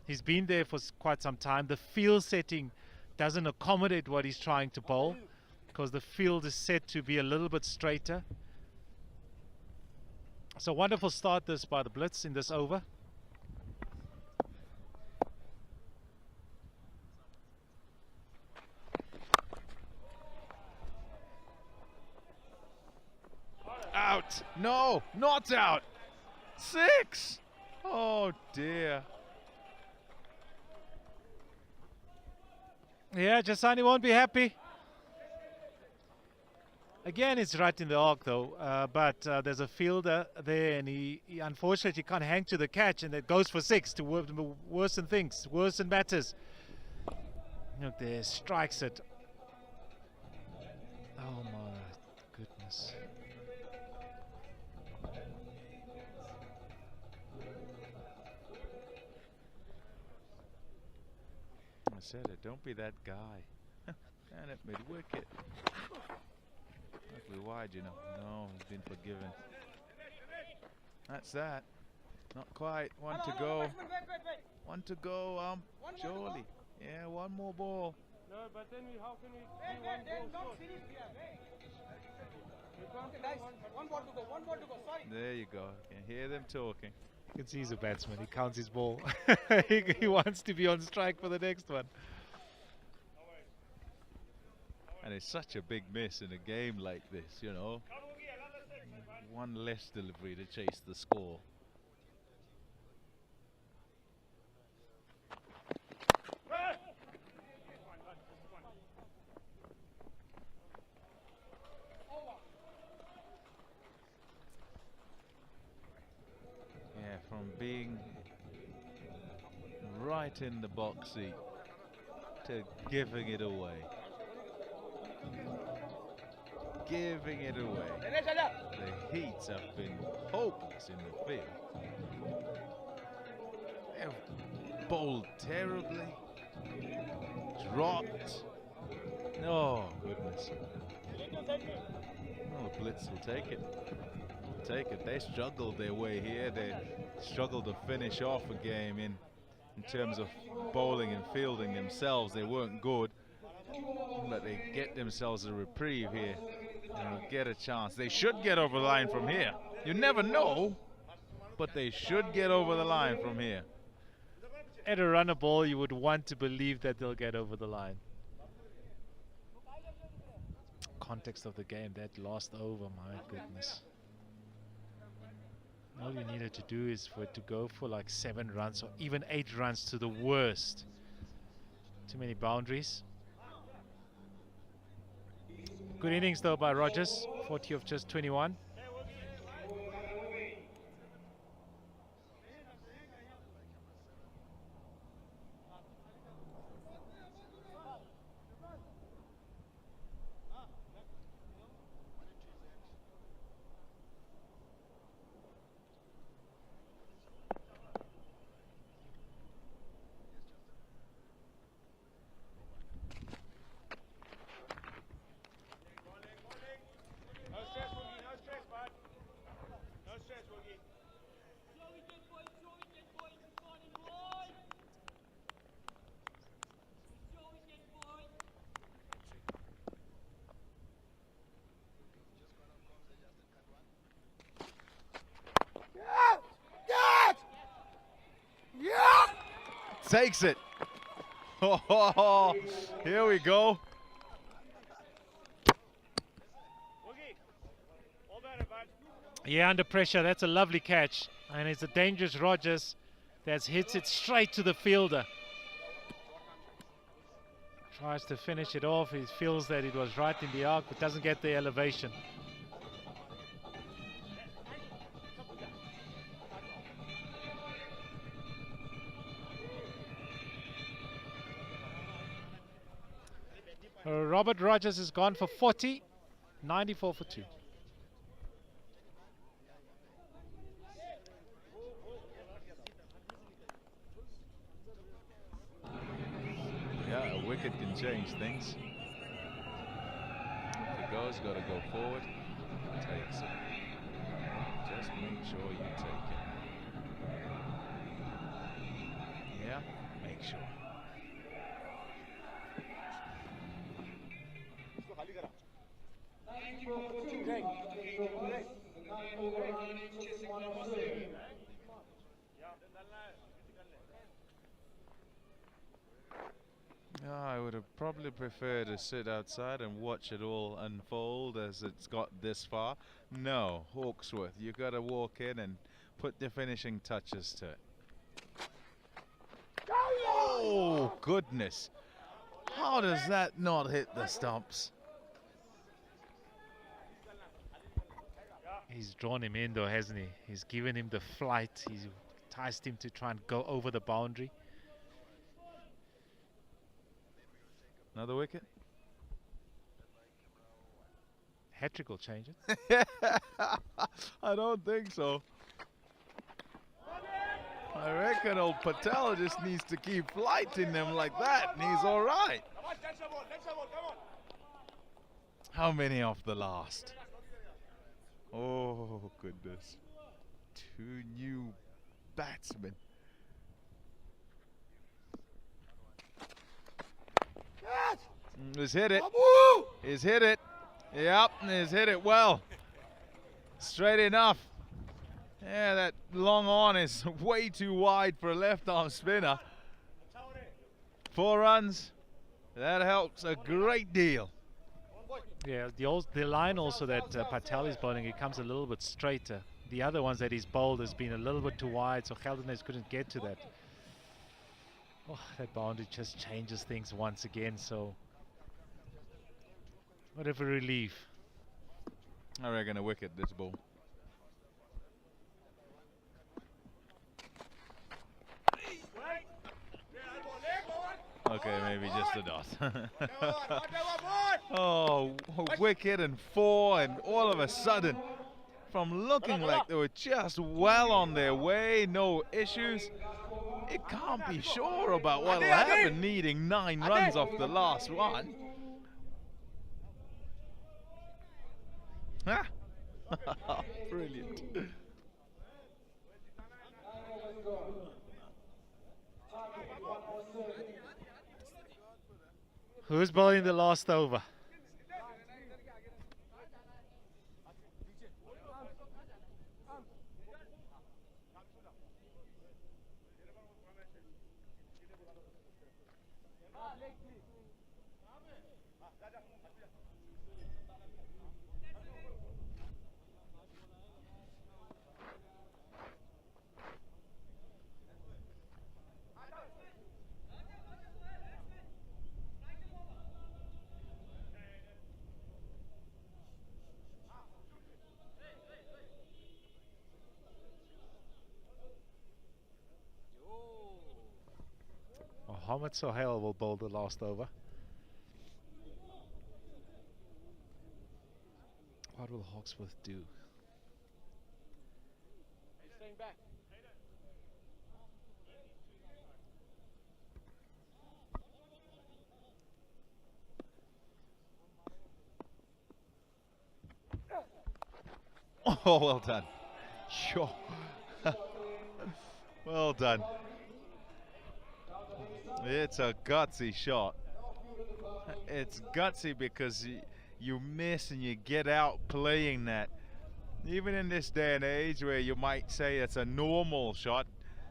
He's been there for quite some time. The field setting doesn't accommodate what he's trying to bowl because the field is set to be a little bit straighter. So wonderful start this by the Blitz in this over. Out. No, not out. 6. Oh dear. Yeah, Jasani won't be happy. Again, it's right in the arc though, but there's a fielder there and he unfortunately can't hang to the catch, and it goes for 6 to worsen things, worsen matters. Look there, strikes it. Oh my goodness. I said it, don't be that guy. And it mid-wicket. Ugly wide, you know. No, he's been forgiven. That's that. Not quite. One to go. One to go, surely. Yeah, one more ball. No, but then how can we do one ball short? One ball to go, one ball to go, sorry. There you go. You can hear them talking. You can see he's a batsman, he counts his ball. he wants to be on strike for the next one. And it's such a big miss in a game like this, you know. One less delivery to chase the score. from being right in the box seat to giving it away. Giving it away. The Heats have been hopeless in the field. They've bowled terribly, dropped. Oh, goodness. Oh, the Blitz will take it. Take it. They struggled their way here. They struggled to finish off a game in terms of bowling and fielding themselves. They weren't good, but they get themselves a reprieve here and will get a chance. They should get over the line from here. You never know, but they should get over the line from here. At a runner ball, you would want to believe that they'll get over the line. Context of the game, that last over, my goodness. All you needed to do is for it to go for like 7 runs or even 8 runs to the worst. Too many boundaries. Good innings though by Rogers, 40 of just 21. Takes it. Oh, here we go. Yeah, under pressure, that's a lovely catch. And it's a dangerous Rogers that hits it straight to the fielder. Tries to finish it off. He feels that it was right in the arc, but doesn't get the elevation. Robert Rogers has gone for 40, 94 for 2. Yeah, a wicket can change things. If it goes, got to go forward. Takes it. Just make sure you take it. Yeah, make sure. I would have probably preferred to sit outside and watch it all unfold as it's got this far. No, Hawksworth, you got to walk in and put the finishing touches to it. Oh, goodness. How does that not hit the stumps? He's drawn him in though, hasn't he? He's given him the flight. He's enticed him to try and go over the boundary. Another wicket? Hat-trick will change it. I don't think so. I reckon old Patel just needs to keep flighting them like that and he's all right. How many off the last? Oh, goodness. 2 new batsmen. He's hit it. He's hit it. Yep, he's hit it well. Straight enough. Yeah, that long on is way too wide for a left-arm spinner. 4 runs. That helps a great deal. Yeah, the line also that Patel is bowling, it comes a little bit straighter. The other ones that he's bowled has been a little bit too wide, so Geldenhuys couldn't get to that. Oh, that boundary just changes things once again, so what a relief. I reckon a wicket this ball. Okay, maybe just a dot. Oh, wicket and 4, and all of a sudden, from looking like they were just well on their way, no issues, you can't be sure about what will happen, needing 9 runs off the last one. Ah. Brilliant. Who's bowling the last over? Mohamed Sohail will bowl the last over. What will Hawksworth do? Staying back. Oh, well done. Sure. Well done. It's a gutsy shot. It's gutsy because you miss and you get out playing that. Even in this day and age where you might say it's a normal shot,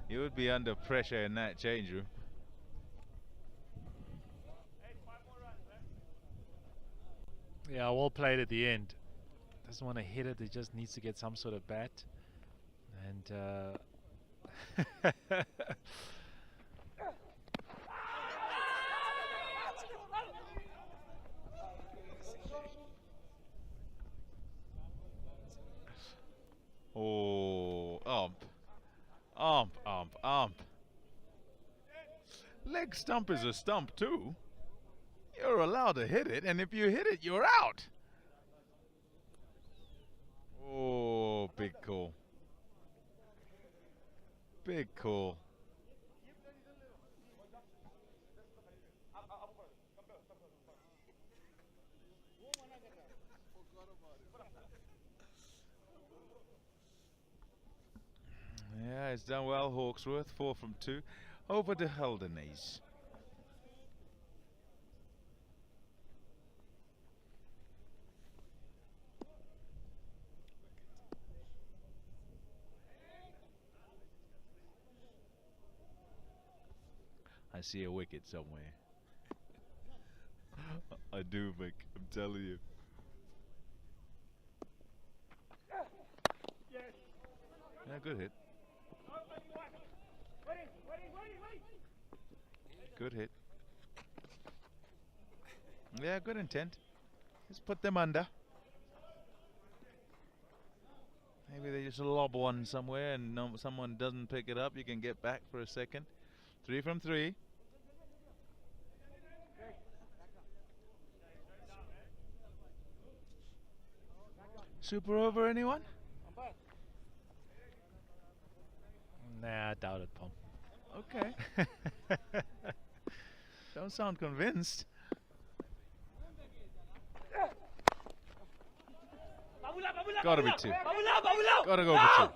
you would be under pressure in that change room. Yeah, well played at the end. Doesn't want to hit it, he just needs to get some sort of bat. And oh, ump. Leg stump is a stump too. You're allowed to hit it, and if you hit it, you're out. Oh, big call. Big call. Yeah, it's done well, Hawksworth. 4 from 2. Over to Heldenese. I see a wicket somewhere. I do, Vic. I'm telling you. Yeah, good hit. Good hit. Yeah, good intent. Just put them under. Maybe they just lob one somewhere and someone doesn't pick it up. You can get back for a second. 3 from 3. Super over, anyone? nah, I doubt it, Pom. Okay. Don't sound convinced. Gotta be 2. Gotta go for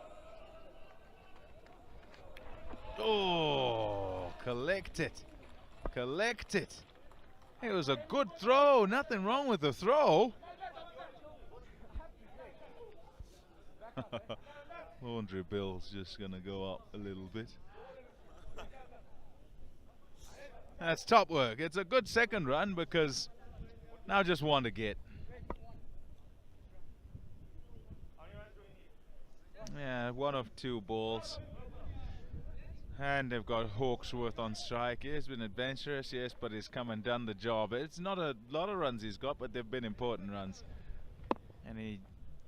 2. Oh, collect it. Collect it. It was a good throw. Nothing wrong with the throw. Laundry bill's just gonna go up a little bit. That's top work. It's a good second run because now just one to get. Yeah, 1 of 2 balls. And they've got Hawksworth on strike. He's been adventurous, yes, but he's come and done the job. It's not a lot of runs he's got, but they've been important runs. And he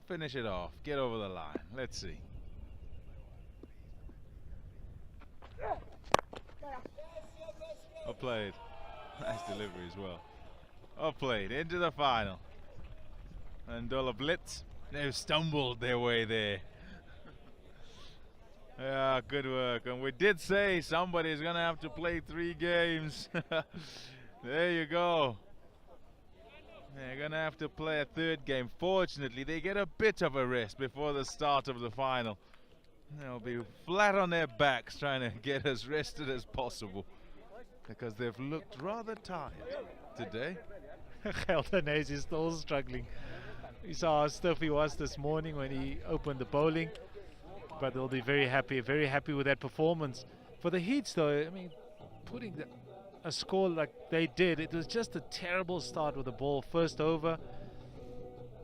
finish it off. Get over the line. Let's see. Well played. Nice delivery as well. Well played, into the final. And Ndola Blitz, they've stumbled their way there. Yeah, good work. And we did say somebody's going to have to play 3 games. There you go. They're going to have to play a 3rd game. Fortunately, they get a bit of a rest before the start of the final. They'll be flat on their backs trying to get as rested as possible because they've looked rather tired today. Geldenhuys is still struggling. You saw how stiff he was this morning when he opened the bowling. But they'll be very happy with that performance. For the Heats, though, I mean, putting a score like they did, it was just a terrible start with the ball. First over,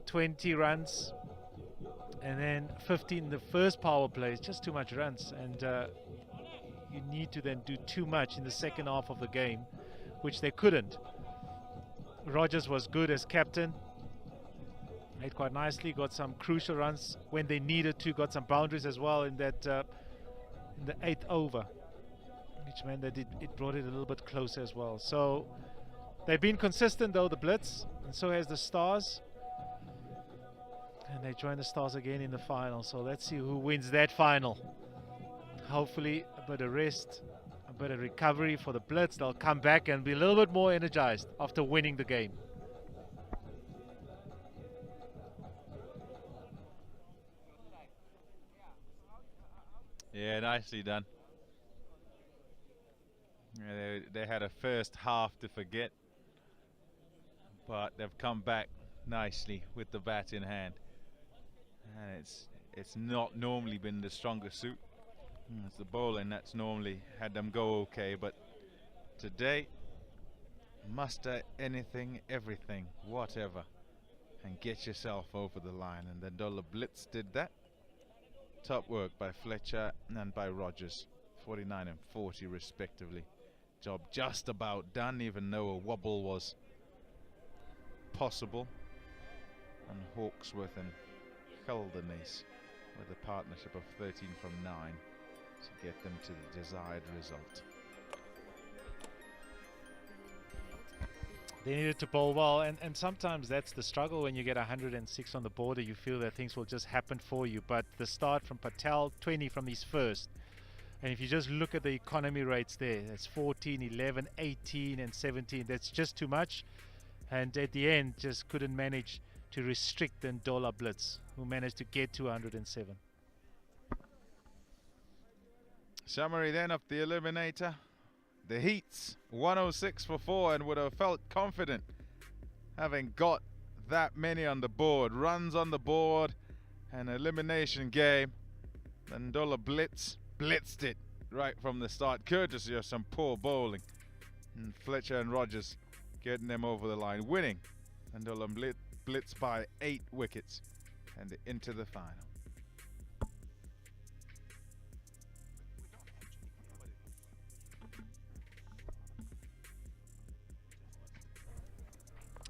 20 runs, and then 15 the first power play. It's just too much runs, and you need to then do too much in the second half of the game, which they couldn't. Rogers was good as captain. Made quite nicely, got some crucial runs when they needed to, got some boundaries as well in that in the 8th over, which meant that it brought it a little bit closer as well. So they've been consistent though, the Blitz, and so has the Stars, and they join the Stars again in the final. So let's see who wins that final. Hopefully a bit of rest, a bit of recovery for the Blitz. They'll come back and be a little bit more energized after winning the game. Yeah, nicely done. Yeah, they had a first half to forget, but they've come back nicely with the bat in hand. And it's not normally been the strongest suit. It's the bowling that's normally had them go okay, but today, muster anything, everything, whatever, and get yourself over the line. And then Ndola Blitz did that. Top work by Fletcher and by Rogers, 49 and 40 respectively. Job just about done, even though a wobble was possible. And Hawksworth and Geldenhuys with a partnership of 13 from 9 to get them to the desired result. They needed to bowl well, and sometimes that's the struggle when you get 106 on the border. You feel that things will just happen for you, but the start from Patel, 20 from his first, and if you just look at the economy rates there, that's 14, 11, 18 and 17. That's just too much, and at the end just couldn't manage to restrict the Ndola Blitz, who managed to get to 107. Summary then of the Eliminator. The Heats 106 for 4 and would have felt confident having got that many on the board. Runs on the board, an elimination game. And Ndola Blitz blitzed it right from the start, courtesy of some poor bowling. And Fletcher and Rogers getting them over the line, winning. Ndola Blitz by 8 wickets and into the final.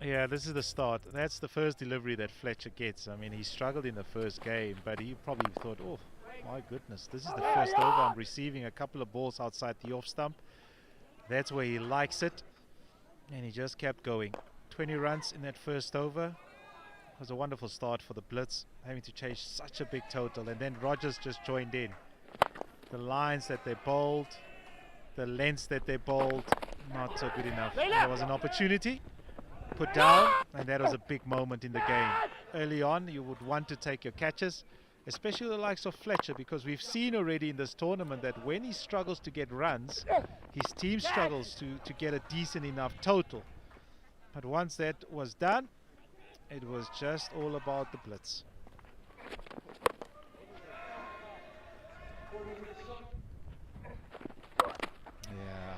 Yeah, this is the start. That's the first delivery that Fletcher gets. I mean, he struggled in the first game, but he probably thought, oh, my goodness, this is the first over. I'm receiving a couple of balls outside the off stump. That's where he likes it. And he just kept going. 20 runs in that first over. It was a wonderful start for the Blitz, having to chase such a big total. And then Rogers just joined in. The lines that they bowled, the lengths that they bowled, not so good enough. There was an opportunity. Put down, and that was a big moment in the game. Early on, you would want to take your catches, especially the likes of Fletcher, because we've seen already in this tournament that when he struggles to get runs, his team struggles to get a decent enough total. But once that was done, it was just all about the Blitz. Yeah,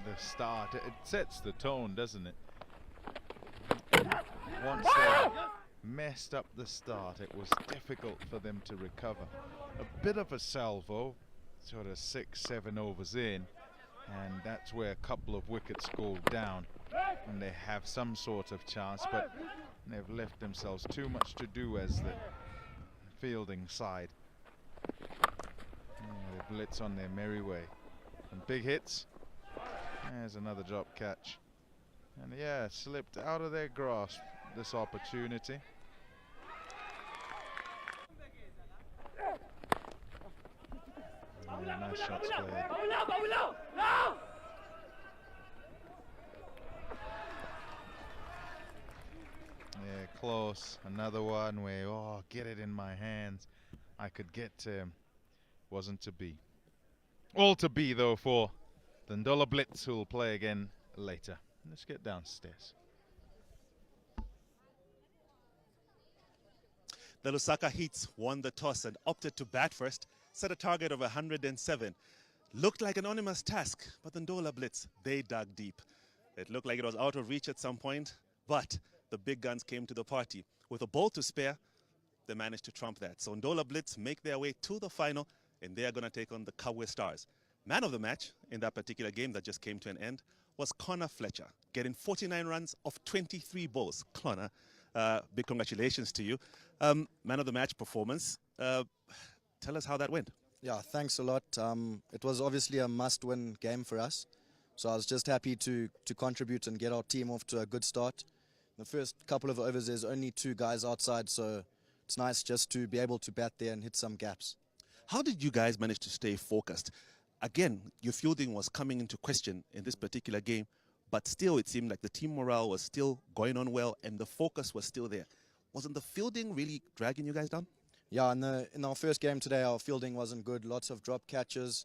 the start, it sets the tone, doesn't it? Once they messed up the start, it was difficult for them to recover. A bit of a salvo, sort of 6-7 overs in, and that's where a couple of wickets go down and they have some sort of chance, but they've left themselves too much to do as the fielding side. The Blitz on their merry way. And big hits. There's another drop catch. And yeah, slipped out of their grasp this opportunity. Yeah, nice shots played. Yeah, close. Another one where, oh, get it in my hands. I could get to him. Wasn't to be. All to be, though, for the Ndola Blitz, who will play again later. Let's get downstairs. The Lusaka Heats won the toss and opted to bat first, set a target of 107. Looked like an onerous task, but the Ndola Blitz, they dug deep. It looked like it was out of reach at some point, but the big guns came to the party. With a ball to spare, they managed to trump that. So Ndola Blitz make their way to the final, and they are going to take on the Kabwe Stars. Man of the match in that particular game that just came to an end was Connor Fletcher, getting 49 runs off 23 balls. Connor, big congratulations to you. Man of the match performance. Tell us how that went. Yeah, thanks a lot. It was obviously a must-win game for us. So I was just happy to contribute and get our team off to a good start. The first couple of overs, there's only 2 guys outside, so it's nice just to be able to bat there and hit some gaps. How did you guys manage to stay focused? Again, your fielding was coming into question in this particular game, but still it seemed like the team morale was still going on well and the focus was still there. Wasn't the fielding really dragging you guys down? Yeah, in our first game today, our fielding wasn't good. Lots of drop catches.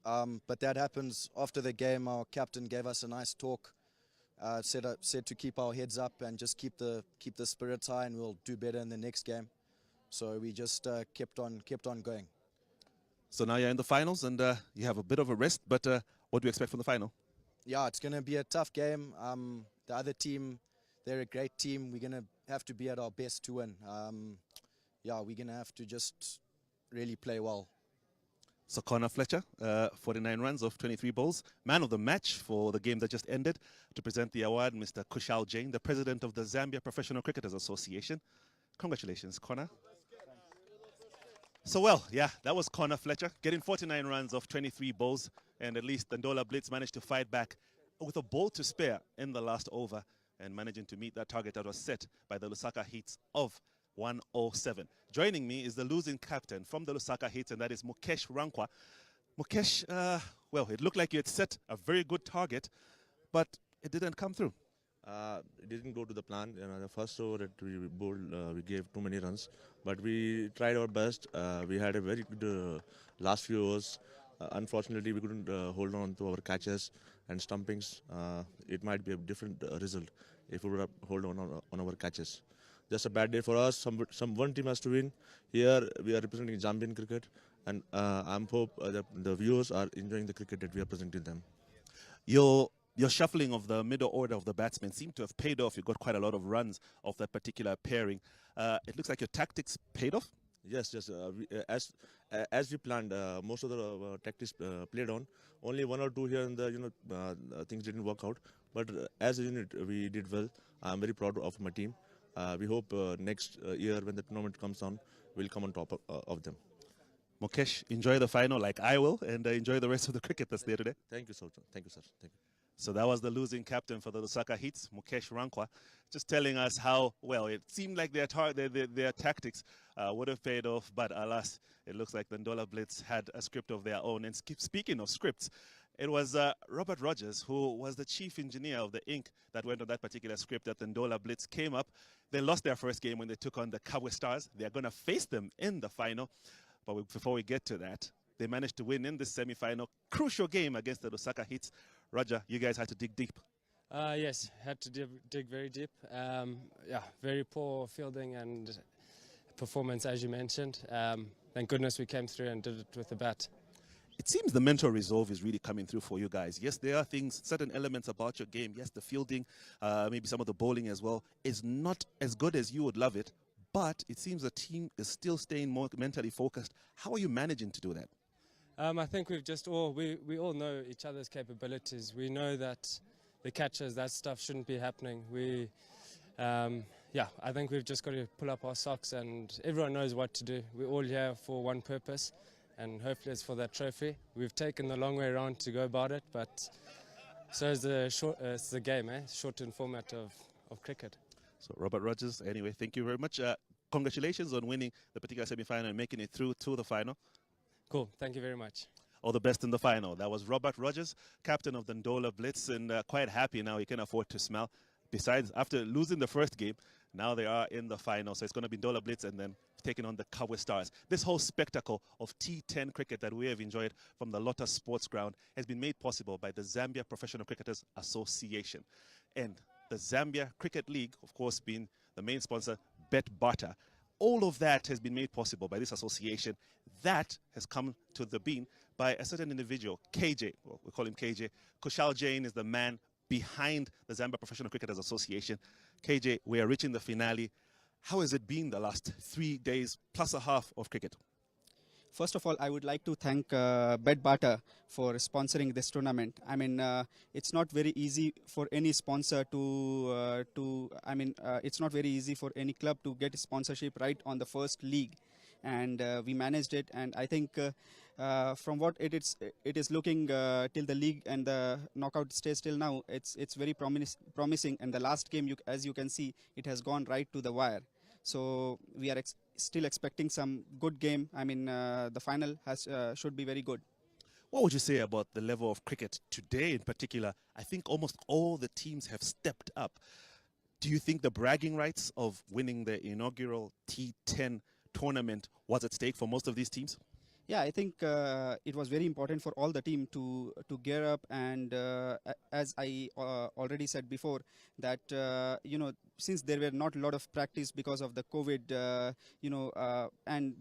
But that happens after the game. Our captain gave us a nice talk, said to keep our heads up and just keep the spirits high, and we'll do better in the next game. So we just kept on going. So now you're in the finals and you have a bit of a rest, but what do you expect from the final? Yeah, it's going to be a tough game. The other team, they're a great team. We're going to have to be at our best to win. Yeah, we're going to have to just really play well. So Connor Fletcher, 49 runs off 23 balls. Man of the match for the game that just ended. To present the award, Mr. Kushal Jain, the president of the Zambia Professional Cricketers Association. Congratulations, Connor. So, well, yeah, that was Connor Fletcher, getting 49 runs off 23 balls, and at least the Ndola Blitz managed to fight back with a ball to spare in the last over and managing to meet that target that was set by the Lusaka Heats of 107. Joining me is the losing captain from the Lusaka Heats, and that is Mukesh Rankwa. Mukesh, well, it looked like you had set a very good target, but it didn't come through. It didn't go to the plan. The first over that we bowled, we gave too many runs, but we tried our best. We had a very good last few overs. Unfortunately, we couldn't hold on to our catches and stumpings. It might be a different result if we would have hold on our catches. Just a bad day for us. One team has to win. Here we are representing Zambian cricket, and I hope the viewers are enjoying the cricket that we are presenting them. Your shuffling of the middle order of the batsmen seemed to have paid off. You got quite a lot of runs off that particular pairing. It looks like your tactics paid off. Yes. As we planned, most of the tactics played on. Only 1 or 2 here and there, things didn't work out. But as a unit, we did well. I'm very proud of my team. We hope next year, when the tournament comes on, we'll come on top of them. Mukesh, enjoy the final like I will, and enjoy the rest of the cricket that's there today. Thank you, sir. Thank you, sir. Thank you. So that was the losing captain for the Lusaka Heats, Mukesh Rankwa, just telling us how, well, it seemed like their tactics would have paid off, but alas, it looks like the Ndola Blitz had a script of their own. And speaking of scripts, it was Robert Rogers, who was the chief engineer of the ink that went on that particular script that the Ndola Blitz came up. They lost their first game when they took on the Kabwe Stars. They're going to face them in the final. But before we get to that, they managed to win in the semi-final. Crucial game against the Lusaka Heats. Roger, you guys had to dig deep. Yes, had to dig very deep. Yeah, very poor fielding and performance, as you mentioned. Thank goodness we came through and did it with the bat. It seems the mental resolve is really coming through for you guys. Yes, there are things, certain elements about your game. Yes, the fielding, maybe some of the bowling as well, is not as good as you would love it. But it seems the team is still staying more mentally focused. How are you managing to do that? I think we've just we all know each other's capabilities. We know that the catches, that stuff shouldn't be happening. Yeah, I think we've just got to pull up our socks, and everyone knows what to do. We're all here for one purpose, and hopefully it's for that trophy. We've taken the long way around to go about it, but So it's the game, shortened format of cricket. So Robert Rogers, anyway, thank you very much. Congratulations on winning the particular semi-final and making it through to the final. Cool, thank you very much. All the best in the final. That was Robert Rogers, captain of the Ndola Blitz, and quite happy now he can afford to smile. Besides, after losing the first game, now they are in the final. So it's going to be Ndola Blitz and then taking on the Kabwe Stars. This whole spectacle of T10 cricket that we have enjoyed from the Lotus Sports Ground has been made possible by the Zambia Professional Cricketers Association. And the Zambia Cricket League, of course, being the main sponsor, Bet Barter. All of that has been made possible by this association. That has come to the being by a certain individual, KJ. Well, we call him KJ. Kushal Jain is the man behind the Zambia Professional Cricketers Association. KJ, we are reaching the finale. How has it been the last 3 days plus a half of cricket? First of all, I would like to thank Bet Barter for sponsoring this tournament. I mean, it's not very easy for any sponsor it's not very easy for any club to get sponsorship right on the first league. And we managed it, and I think from what it is looking till the league and the knockout stage till now, it's very promising. And the last game, as you can see, it has gone right to the wire. So we are still expecting some good game. I mean, the final should be very good. What would you say about the level of cricket today in particular? I think almost all the teams have stepped up. Do you think the bragging rights of winning the inaugural T10 tournament was at stake for most of these teams? Yeah, I think it was very important for all the team to gear up, and as I already said before, that since there were not a lot of practice because of the COVID,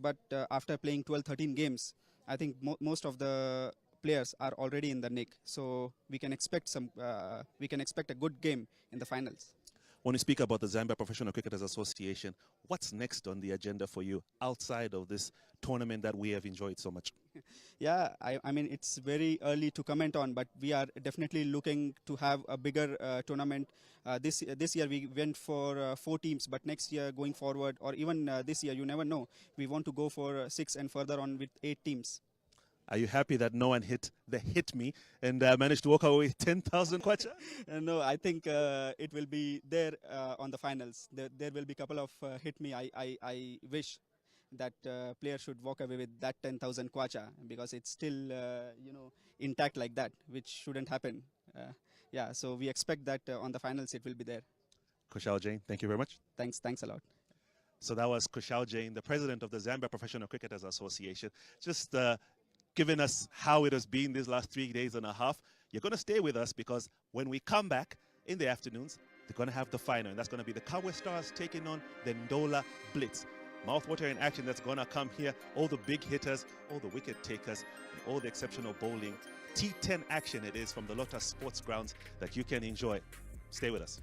but after playing 12-13 games, I think most of the players are already in the nick, so we can expect a good game in the finals. When you speak about the Zambia Professional Cricketers Association, what's next on the agenda for you outside of this tournament that we have enjoyed so much? Yeah, I mean, it's very early to comment on, but we are definitely looking to have a bigger tournament. This year we went for 4 teams, but next year going forward, or even this year, you never know, we want to go for 6 and further on with 8 teams. Are you happy that no one hit me and managed to walk away with 10,000 kwacha? No, I think it will be there on the finals. There will be a couple of hit me. I wish that player should walk away with that 10,000 kwacha, because it's still intact like that, which shouldn't happen. Yeah, so we expect that on the finals it will be there. Kushal Jain, thank you very much. Thanks a lot. So that was Kushal Jain, the president of the Zambia Professional Cricketers Association, just giving us how it has been these last 3 days and a half. You're going to stay with us, because when we come back in the afternoons, they're going to have the final, and that's going to be the Kabwe Stars taking on the Ndola Blitz. Mouth-watering action that's going to come here. All the big hitters, all the wicket takers, and all the exceptional bowling. T10 action it is from the Lotus Sports Grounds that you can enjoy. Stay with us.